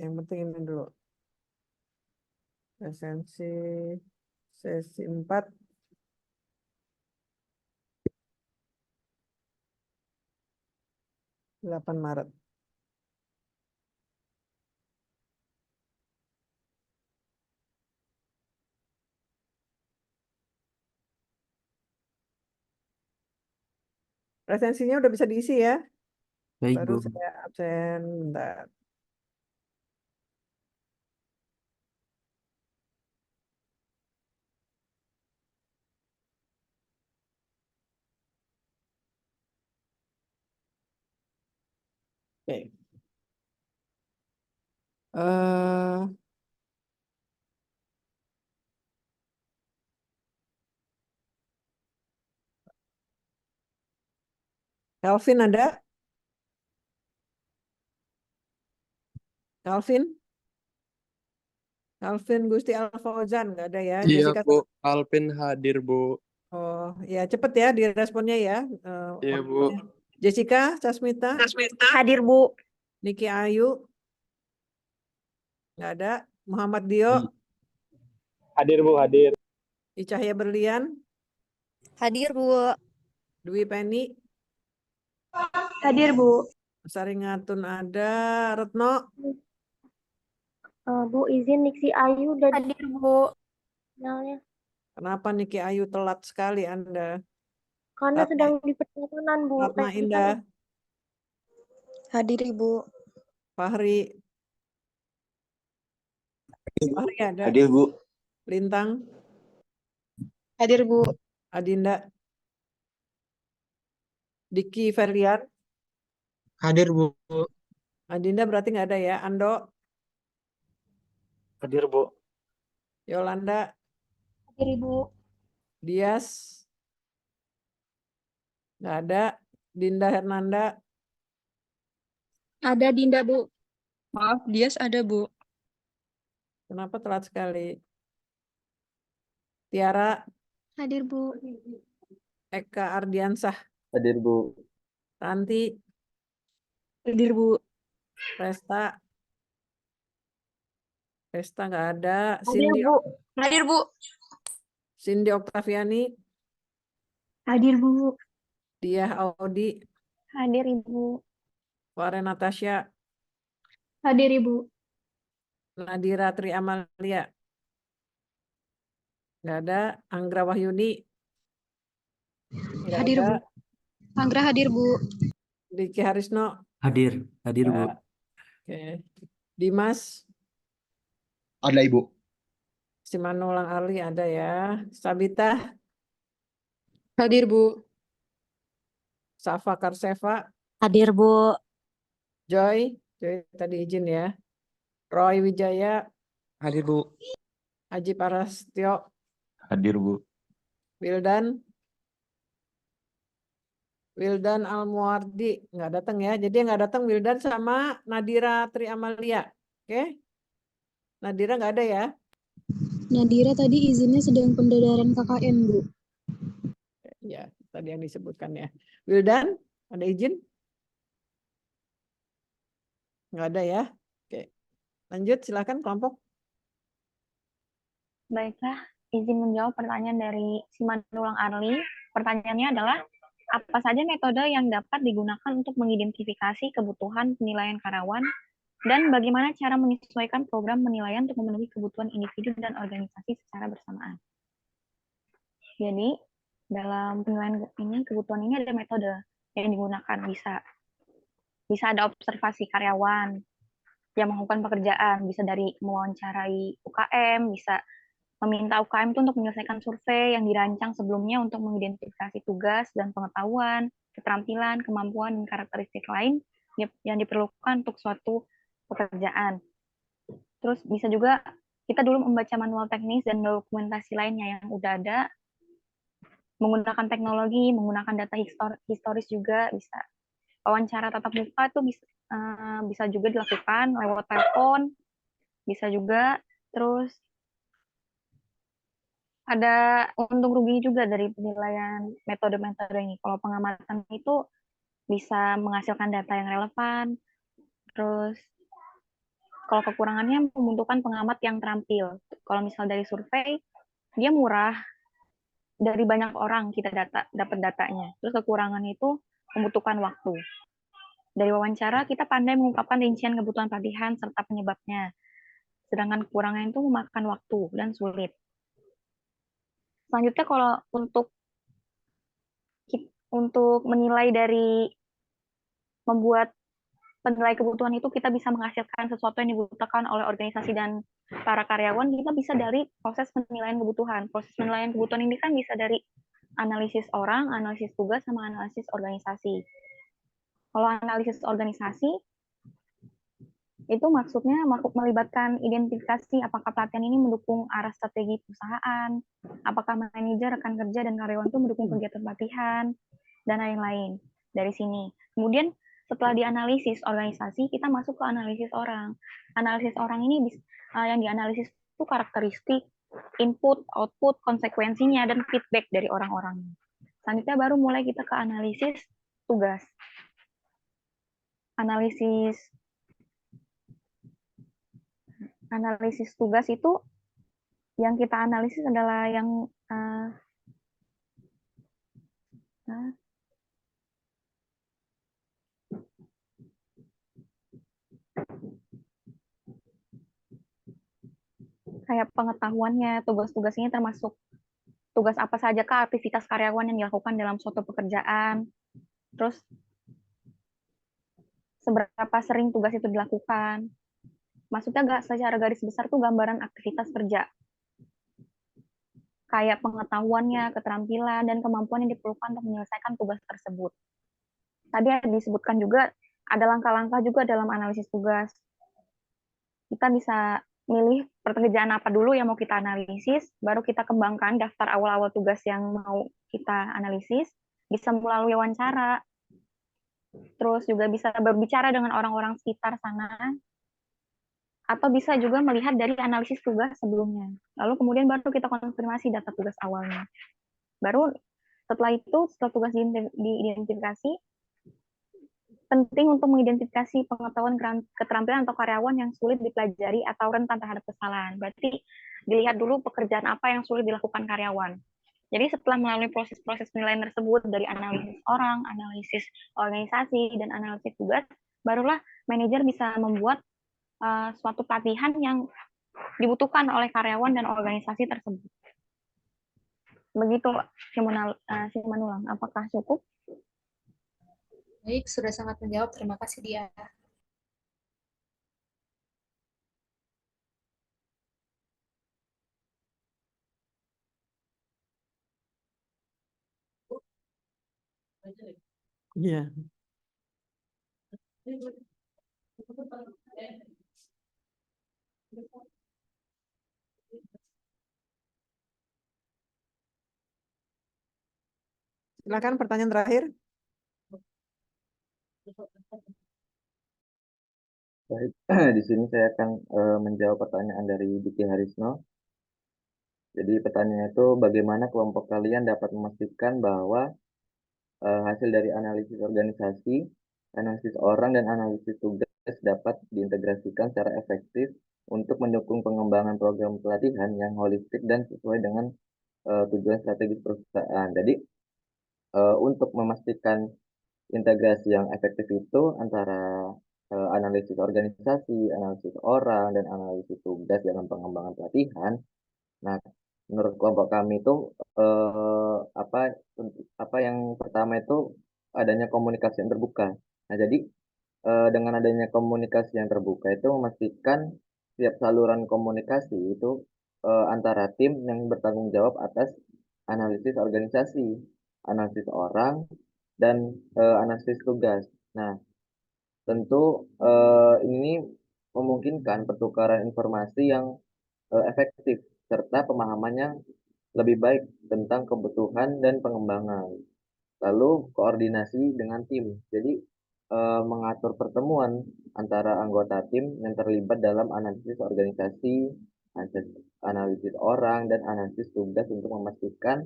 Yang penting ini dulu. Presensi sesi 4. Delapan Maret. Presensinya udah bisa diisi ya. Baik, Baru Bu. saya absen. Bentar. Oke. Calvin ada? Calvin? Calvin Gusti Alfauzan nggak ada ya? Iya, Jessica. Bu. Alvin hadir, Bu. Oh ya cepet ya diresponnya ya. Iya, Bu. Waktunya. Jessica Sasmita. Hadir, Bu. Niki Ayu. Nggak ada. Muhammad Dio. Hadir, Bu, hadir. Icahya Berlian. Hadir, Bu. Dwi Penny. Hadir, Bu. Saringatun ada. Retno. Bu, izin Niksi Ayu dan hadir, Bu. Sinyalnya. Kenapa Niki Ayu telat sekali Anda? Karena sedang di perjalanan, Bu. Ratna Indah. Hadir, Ibu. Fahri. Fahri ada. Hadir, Bu. Lintang. Hadir, Bu. Adinda. Diki Ferlian. Hadir, Bu. Adinda berarti nggak ada ya. Ando. Hadir, Bu. Yolanda. Hadir, Ibu. Dias. Nggak ada. Dinda Hernanda. Ada Dinda, Bu. Maaf, Dias ada, Bu. Kenapa telat sekali? Tiara. Hadir, Bu. Eka Ardiansah. Hadir, Bu. Ranti. Hadir, Bu. Resta. Resta nggak ada. Hadir, Bu. Hadir, Bu. Cindy Oktaviani. Hadir, Bu. Diah Audi. Hadir, Ibu. Fare Natasha. Hadir, Ibu. Nadira Tri Amalia. Nggak ada. Anggra Wahyuni. Nggak Hadir, ada. Bu. Anggra hadir, Bu. Diki Harisno. Hadir, hadir, Bu. Oke. Dimas. Ada Ibu. Simanulang Ali ada ya. Sabita. Hadir, Bu. Safa Karseva. Hadir, Bu. Joy. Joy tadi izin ya. Roy Wijaya. Hadir, Bu. Haji Parastio. Hadir, Bu. Wildan. Wildan Almuardi nggak datang ya. Jadi yang nggak datang Wildan sama Nadira Tri Amalia. Oke. Nadira nggak ada ya. Nadira tadi izinnya sedang pendodoran KKN, Bu. Ya, tadi yang disebutkan ya. Wildan, ada izin? Nggak ada ya. Oke. Lanjut, silakan kelompok. Baiklah, izin menjawab pertanyaan dari Simanulang Arli. Pertanyaannya adalah, apa saja metode yang dapat digunakan untuk mengidentifikasi kebutuhan penilaian karyawan dan bagaimana cara menyesuaikan program penilaian untuk memenuhi kebutuhan individu dan organisasi secara bersamaan. Jadi, dalam penilaian ini, kebutuhan ini ada metode yang digunakan. Bisa ada observasi karyawan yang melakukan pekerjaan, bisa dari mewawancarai UKM, bisa meminta UKM itu untuk menyelesaikan survei yang dirancang sebelumnya untuk mengidentifikasi tugas dan pengetahuan, keterampilan, kemampuan, dan karakteristik lain yang diperlukan untuk suatu pekerjaan. Terus bisa juga kita dulu membaca manual teknis dan dokumentasi lainnya yang udah ada, menggunakan teknologi, menggunakan data historis juga bisa. Wawancara tatap muka itu bisa juga dilakukan lewat telepon, bisa juga. Terus ada untung rugi juga dari penilaian metode-metode ini. Kalau pengamatan itu bisa menghasilkan data yang relevan. Terus Kalau kekurangannya membutuhkan pengamat yang terampil. Kalau misal dari survei, dia murah, dari banyak orang kita dapat datanya. Terus kekurangannya itu membutuhkan waktu. Dari wawancara, kita pandai mengungkapkan rincian kebutuhan pelatihan serta penyebabnya. Sedangkan kekurangan itu memakan waktu dan sulit. Selanjutnya kalau untuk menilai dari membuat penilai kebutuhan itu, kita bisa menghasilkan sesuatu yang dibutuhkan oleh organisasi dan para karyawan, kita bisa dari proses penilaian kebutuhan. Proses penilaian kebutuhan ini kan bisa dari analisis orang, analisis tugas, sama analisis organisasi. Kalau analisis organisasi, itu maksudnya melibatkan identifikasi apakah pelatihan ini mendukung arah strategi perusahaan, apakah manajer, rekan kerja, dan karyawan itu mendukung kegiatan pelatihan, dan lain-lain dari sini. Kemudian setelah dianalisis organisasi, kita masuk ke analisis orang. Analisis orang ini yang dianalisis itu karakteristik, input, output, konsekuensinya, dan feedback dari orang-orang. Selanjutnya baru mulai kita ke analisis tugas. Analisis tugas itu yang kita analisis adalah yang kayak pengetahuannya, tugas-tugasnya termasuk tugas apa saja kah aktivitas karyawan yang dilakukan dalam suatu pekerjaan, terus seberapa sering tugas itu dilakukan. Maksudnya secara garis besar tuh gambaran aktivitas kerja. Kayak pengetahuannya, keterampilan, dan kemampuan yang diperlukan untuk menyelesaikan tugas tersebut. Tadi disebutkan juga ada langkah-langkah juga dalam analisis tugas. Kita bisa milih pekerjaan apa dulu yang mau kita analisis, baru kita kembangkan daftar awal-awal tugas yang mau kita analisis, bisa melalui wawancara, terus juga bisa berbicara dengan orang-orang sekitar sana, atau bisa juga melihat dari analisis tugas sebelumnya. Lalu kemudian baru kita konfirmasi data tugas awalnya. Baru setelah tugas diidentifikasi, penting untuk mengidentifikasi pengetahuan keterampilan atau karyawan yang sulit dipelajari atau rentan terhadap kesalahan. Berarti dilihat dulu pekerjaan apa yang sulit dilakukan karyawan. Jadi setelah melalui proses-proses penilaian tersebut dari analisis orang, analisis organisasi, dan analisis tugas, barulah manajer bisa membuat suatu pelatihan yang dibutuhkan oleh karyawan dan organisasi tersebut. Begitu, Simanulang. Apakah cukup? Baik, sudah sangat menjawab. Terima kasih, Dia. Iya. Silakan pertanyaan terakhir. Baik, di sini saya akan menjawab pertanyaan dari Diki Harisno. Jadi pertanyaannya itu bagaimana kelompok kalian dapat memastikan bahwa hasil dari analisis organisasi, analisis orang, dan analisis tugas dapat diintegrasikan secara efektif untuk mendukung pengembangan program pelatihan yang holistik dan sesuai dengan tujuan strategis perusahaan. Jadi untuk memastikan integrasi yang efektif itu antara analisis organisasi, analisis orang, dan analisis tugas dalam pengembangan pelatihan. Nah, menurut kelompok kami itu apa yang pertama itu adanya komunikasi yang terbuka. Nah, jadi dengan adanya komunikasi yang terbuka itu memastikan setiap saluran komunikasi itu antara tim yang bertanggung jawab atas analisis organisasi, analisis orang, dan analisis tugas. Nah, tentu ini memungkinkan pertukaran informasi yang efektif serta pemahamannya lebih baik tentang kebutuhan dan pengembangan. Lalu koordinasi dengan tim. Jadi mengatur pertemuan antara anggota tim yang terlibat dalam analisis organisasi, analisis orang, dan analisis tugas untuk memastikan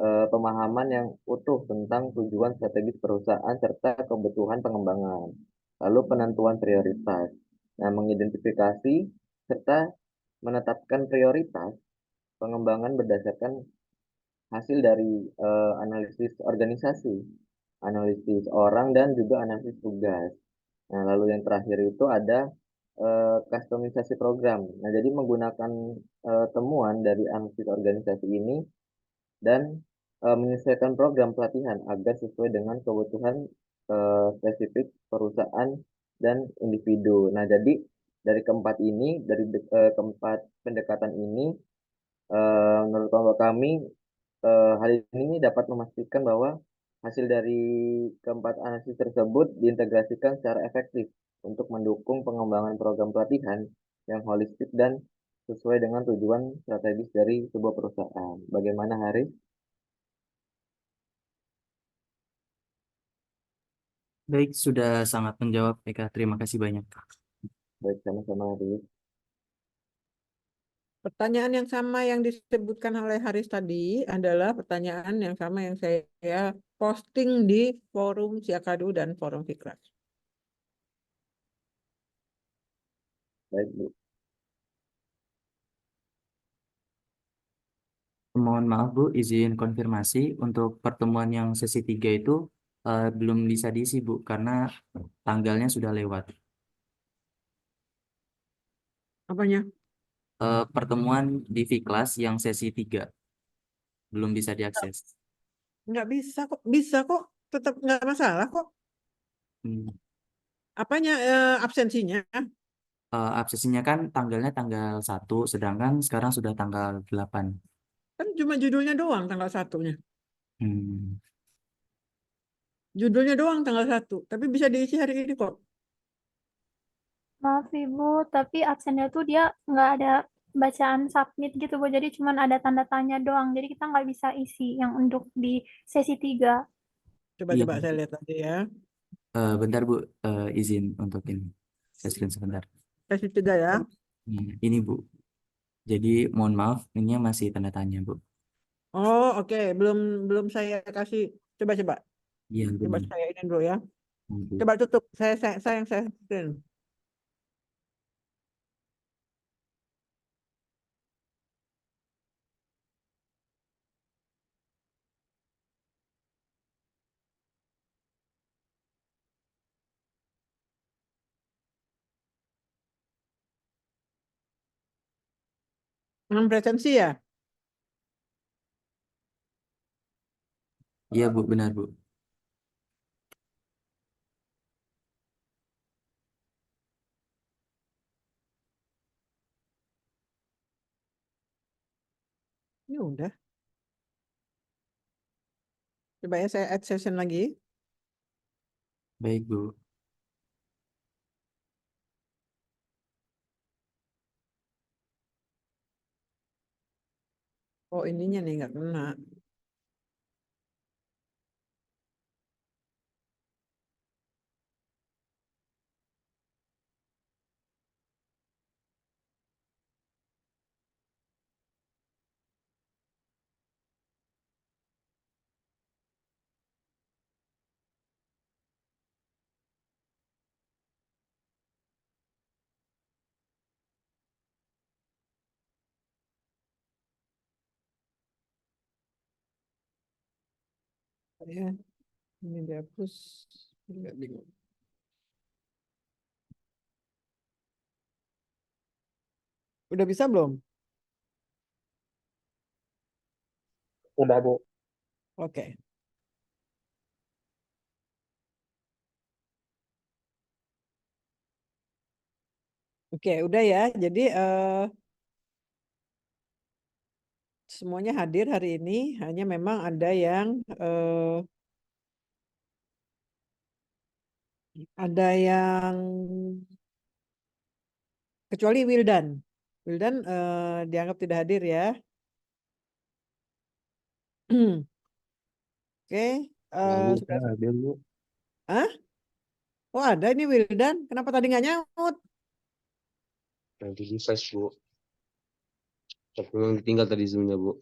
pemahaman yang utuh tentang tujuan strategis perusahaan serta kebutuhan pengembangan. Lalu penentuan prioritas. Nah, mengidentifikasi serta menetapkan prioritas pengembangan berdasarkan hasil dari analisis organisasi, analisis orang, dan juga analisis tugas. Nah, lalu yang terakhir itu ada kustomisasi program. Nah, jadi menggunakan temuan dari analisis organisasi ini dan menyesuaikan program pelatihan agar sesuai dengan kebutuhan spesifik perusahaan dan individu. Nah, jadi dari keempat pendekatan ini, menurut kelompok kami, hal ini dapat memastikan bahwa hasil dari keempat analisis tersebut diintegrasikan secara efektif untuk mendukung pengembangan program pelatihan yang holistik dan sesuai dengan tujuan strategis dari sebuah perusahaan. Bagaimana, Haris? Baik, sudah sangat menjawab, Eka. Terima kasih banyak. Baik, sama-sama, Haris. Pertanyaan yang sama yang disebutkan oleh Haris tadi adalah pertanyaan yang sama yang saya posting di forum Siakadu dan forum Fikras. Baik, Bu. Mohon maaf Bu, izin konfirmasi untuk pertemuan yang sesi 3 itu belum bisa diisi Bu, karena tanggalnya sudah lewat. Apanya? Pertemuan di Fiklas yang sesi 3 belum bisa diakses. Nggak bisa kok, tetap nggak masalah kok. Hmm. Apanya absensinya? Absensinya kan tanggalnya tanggal 1, sedangkan sekarang sudah tanggal 8. Kan cuma judulnya doang tanggal 1-nya. Hmm. Judulnya doang tanggal 1, tapi bisa diisi hari ini kok. Maaf Ibu, tapi absennya tuh dia nggak ada bacaan submit gitu Bu, jadi cuma ada tanda tanya doang, jadi kita nggak bisa isi yang untuk di sesi 3. Iya, Coba saya lihat lagi ya. bentar Bu, izin untuk ini. Saya screen sebentar. Sesi 3 ya. Ini Bu. Jadi mohon maaf, ini masih tanda tanya Bu. Oh oke, belum saya kasih. Coba Iya, coba benar. saya ini dulu ya. Bu. Coba tutup. Saya yang saya screen. Presensi ya? Iya Bu, benar Bu. Ini udah. Coba ya saya add session lagi. Baik Bu. Oh ininya nih nggak kena. Ya, ini dihapus. Nggak bingung. Udah bisa belum? Udah, Bu. Oke. Oke, udah ya. Jadi semuanya hadir hari ini. Hanya memang ada yang kecuali Wildan. Wildan dianggap tidak hadir ya. Oke. Bu, Sudah. ada, Bu. Hah? Oh ada ini Wildan. Kenapa tadi nggak nyaut? Nanti refresh, Bu. Tapi memang ditinggal tadi Zoom-nya, Bu.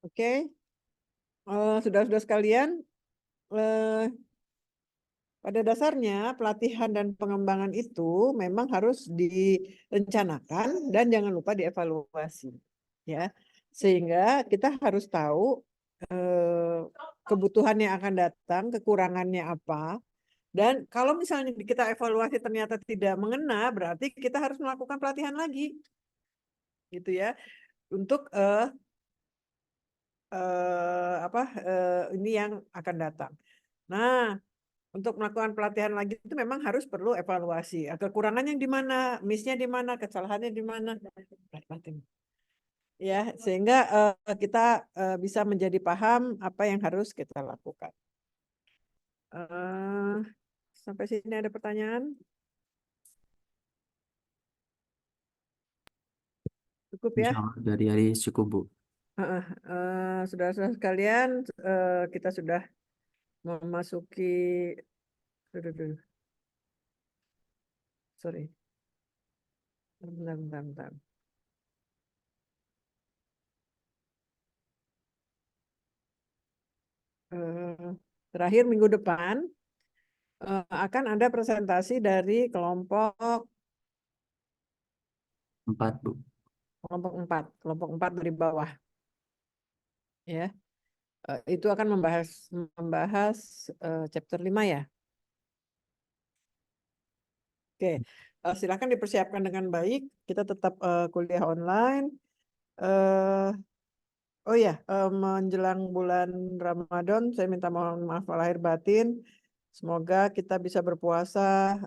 Oke. Saudara-saudara sekalian, pada dasarnya pelatihan dan pengembangan itu memang harus direncanakan dan jangan lupa dievaluasi, ya. Sehingga kita harus tahu kebutuhan yang akan datang, kekurangannya apa. Dan kalau misalnya kita evaluasi ternyata tidak mengena, berarti kita harus melakukan pelatihan lagi, gitu ya, untuk ini yang akan datang. Nah, untuk melakukan pelatihan lagi itu memang harus perlu evaluasi. Kekurangannya di mana, miss-nya di mana, kesalahannya di mana, ya, sehingga kita bisa menjadi paham apa yang harus kita lakukan. Sampai sini ada pertanyaan? Cukup ya? Dari hari cukup, Bu. Saudara-saudara sekalian, kita sudah memasuki, sorry, bentar. Terakhir minggu depan akan ada presentasi dari kelompok 4, Bu. kelompok 4 dari bawah, ya. Itu akan membahas chapter 5 ya. Oke, silakan dipersiapkan dengan baik. Kita tetap kuliah online. Oh ya, menjelang bulan Ramadan, saya minta mohon maaf lahir batin. Semoga kita bisa berpuasa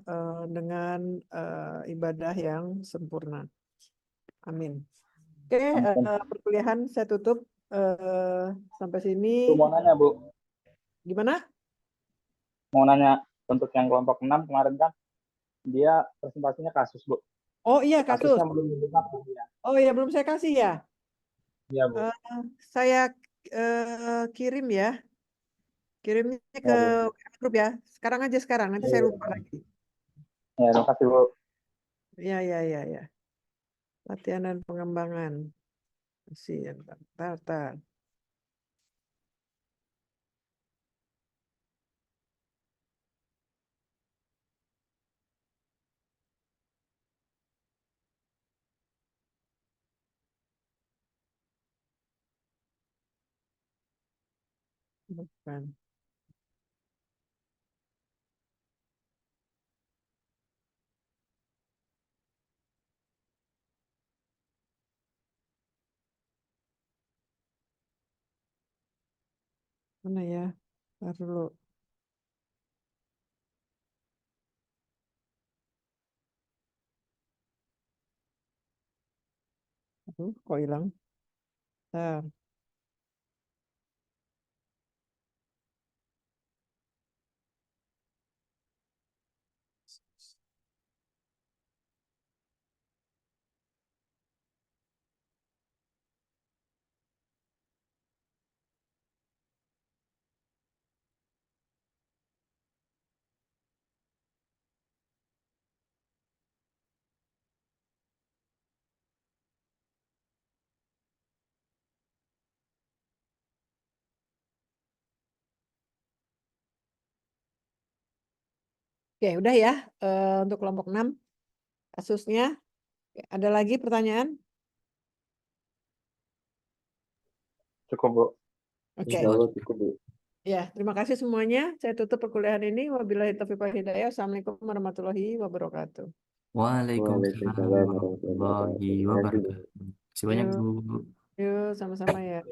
dengan ibadah yang sempurna. Amin. Oke, perkuliahan saya tutup sampai sini. Mau nanya, Bu. Gimana? Mau nanya, untuk yang kelompok 6 kemarin kan, dia presentasinya kasus, Bu. Oh iya, kasus. Kasusnya belum dibuka, ya. Oh iya, belum saya kasih ya? Iya, Bu. Saya kirim ya. Kirimnya ke grup ya. Sekarang aja sekarang, nanti saya lupa lagi. Ya, terima kasih, Bu. Ya. Latihan dan pengembangan. Masih, bentar. Bukan. Mana ya? Ntar dulu. Aduh, kok hilang? Ntar. Oke, udah ya. Untuk kelompok 6 kasusnya. Ada lagi pertanyaan? Cukup, Bu. Oke. Insya Allah cukup, Bu. Ya, terima kasih semuanya. Saya tutup perkuliahan ini. Wabillahi taufiq wal hidayah. Assalamualaikum warahmatullahi wabarakatuh. Waalaikumsalam warahmatullahi wabarakatuh. Terima kasih banyak, Bu. Yuk, sama-sama ya.